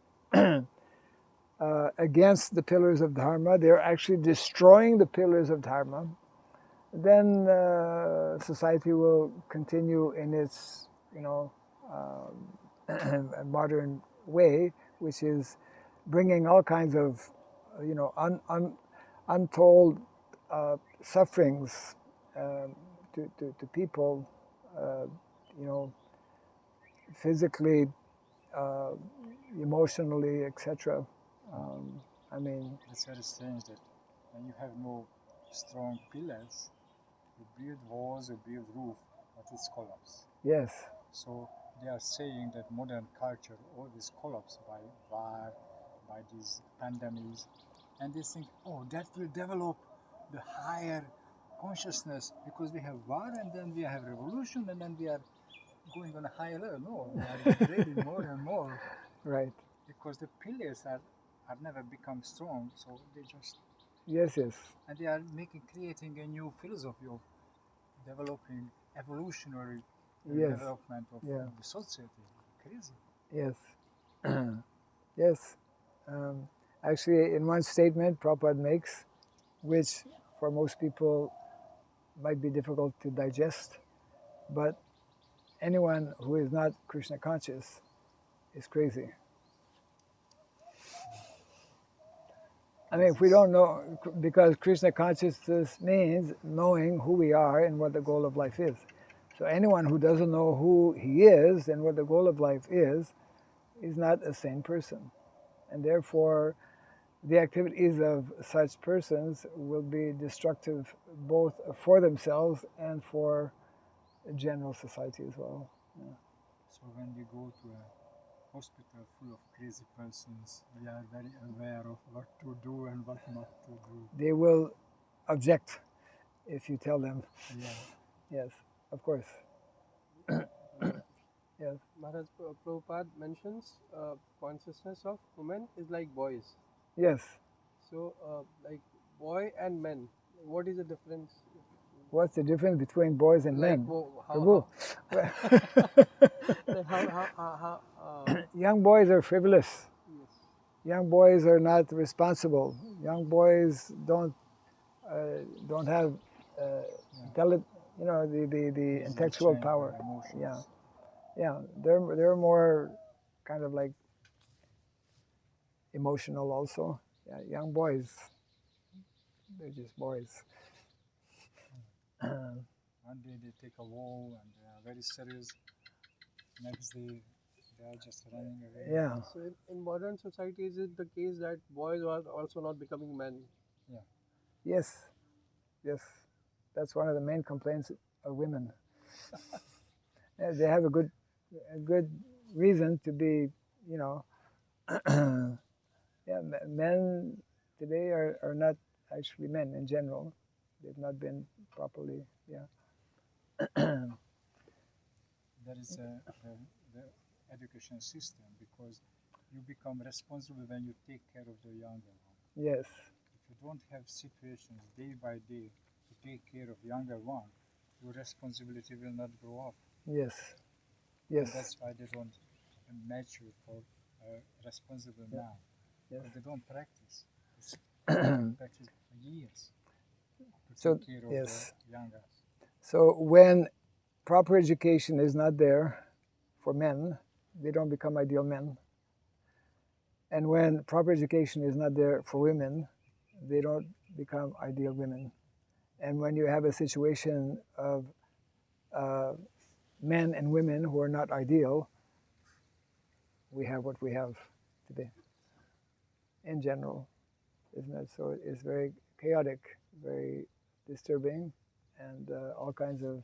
A: against the pillars of Dharma, they're actually destroying the pillars of Dharma, then society will continue in its, modern way, which is bringing all kinds of, untold sufferings to people, physically, emotionally, etc. I mean,
D: That's very strange that when you have no strong pillars, you build walls, you build roof, but it's collapse.
A: yes,
D: So they are saying that modern culture always collapse by war, by these pandemics, and they think, oh, that will develop the higher consciousness because we have war and then we have revolution and then we are going on a higher level. No, we are degrading more and more
A: right.
D: because the pillars are never become strong. So they just
A: Yes, yes,
D: and they are creating a new philosophy of developing evolutionary
A: yes,
D: development of
A: yeah,
D: the society. Crazy.
A: yes, yes. Actually, in one statement Prabhupada makes, which for most people might be difficult to digest, but anyone who is not Krishna conscious is crazy. I mean, if we don't know, because Krishna consciousness means knowing who we are and what the goal of life is. So anyone who doesn't know who he is and what the goal of life is not a sane person. And therefore, the activities of such persons will be destructive both for themselves and for general society as well. Yeah.
D: So when we go to a hospital full of crazy persons, we are very aware of what to do and what not to do.
A: They will object if you tell them.
D: Yeah.
A: Yes, of course. Yes.
B: Maharaj Prabhupada mentions consciousness of women is like boys.
A: Yes.
B: So, like boy and men, what is the difference?
A: What's the difference between boys and
B: Like
A: men?
B: how,
A: Prabhu.
B: like how
A: Young boys are frivolous.
B: yes.
A: Young boys are not responsible. Young boys don't have the intellectual
D: change
A: power.
D: their emotions.
A: Yeah, yeah. They're more kind of like emotional also. Yeah, young boys. They're just boys.
D: One day they take a vow and they are very serious. Next day they are just running away.
A: Yeah.
B: So in modern society, is it the case that boys are also not becoming men?
D: Yeah.
A: Yes. Yes. That's one of the main complaints of women. They have a good reason to be, yeah, men today are not actually men in general. They've not been properly, yeah.
D: There is the education system because you become responsible when you take care of the younger one.
A: Yes.
D: If you don't have situations day by day to take care of younger one, your responsibility will not grow up.
A: Yes.
D: And
A: Yes.
D: that's why they don't mature for a responsible man.
A: Yes.
D: Because they don't practice. It's practice for years to
A: So,
D: take care of
A: yes.
D: the younger.
A: So when proper education is not there for men, they don't become ideal men. And when proper education is not there for women, they don't become ideal women. And when you have a situation of men and women who are not ideal, we have what we have today in general, isn't it? So it's very chaotic, very disturbing, and all kinds of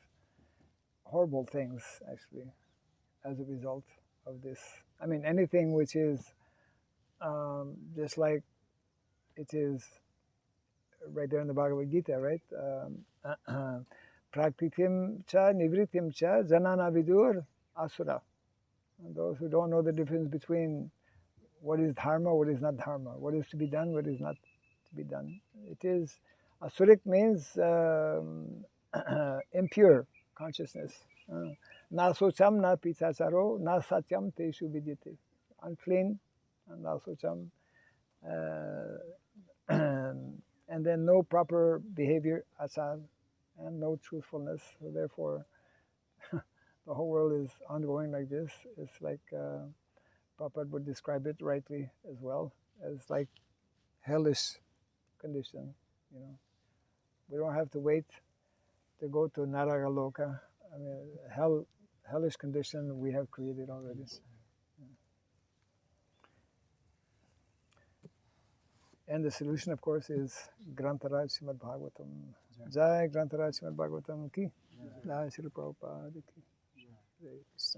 A: horrible things actually as a result of this. I mean, anything which is just like it is right there in the Bhagavad Gita, right? Prakritim cha nivritim cha janana vidur asura. And those who don't know the difference between what is dharma, what is not dharma, what is to be done, what is not to be done. It is, asuric means impure consciousness. Na socham na pitacharo na satyam teshu vidyate. Unclean, and na socham. And then no proper behavior, asad, and no truthfulness. So therefore, the whole world is ongoing like this. It's like Prabhupada would describe it rightly as well, as like hellish condition. We don't have to wait to go to Naragaloka. I mean, hell hellish condition we have created already.
D: Yes.
A: And the solution, of course, is Grantaraj Srimad Bhagavatam.
D: Yeah.
A: Jai Grantaraj Srimad Bhagavatam ki.
D: Yeah.
A: Jai Srila Prabhupada ki.
D: Yeah.
A: Hare Krishna.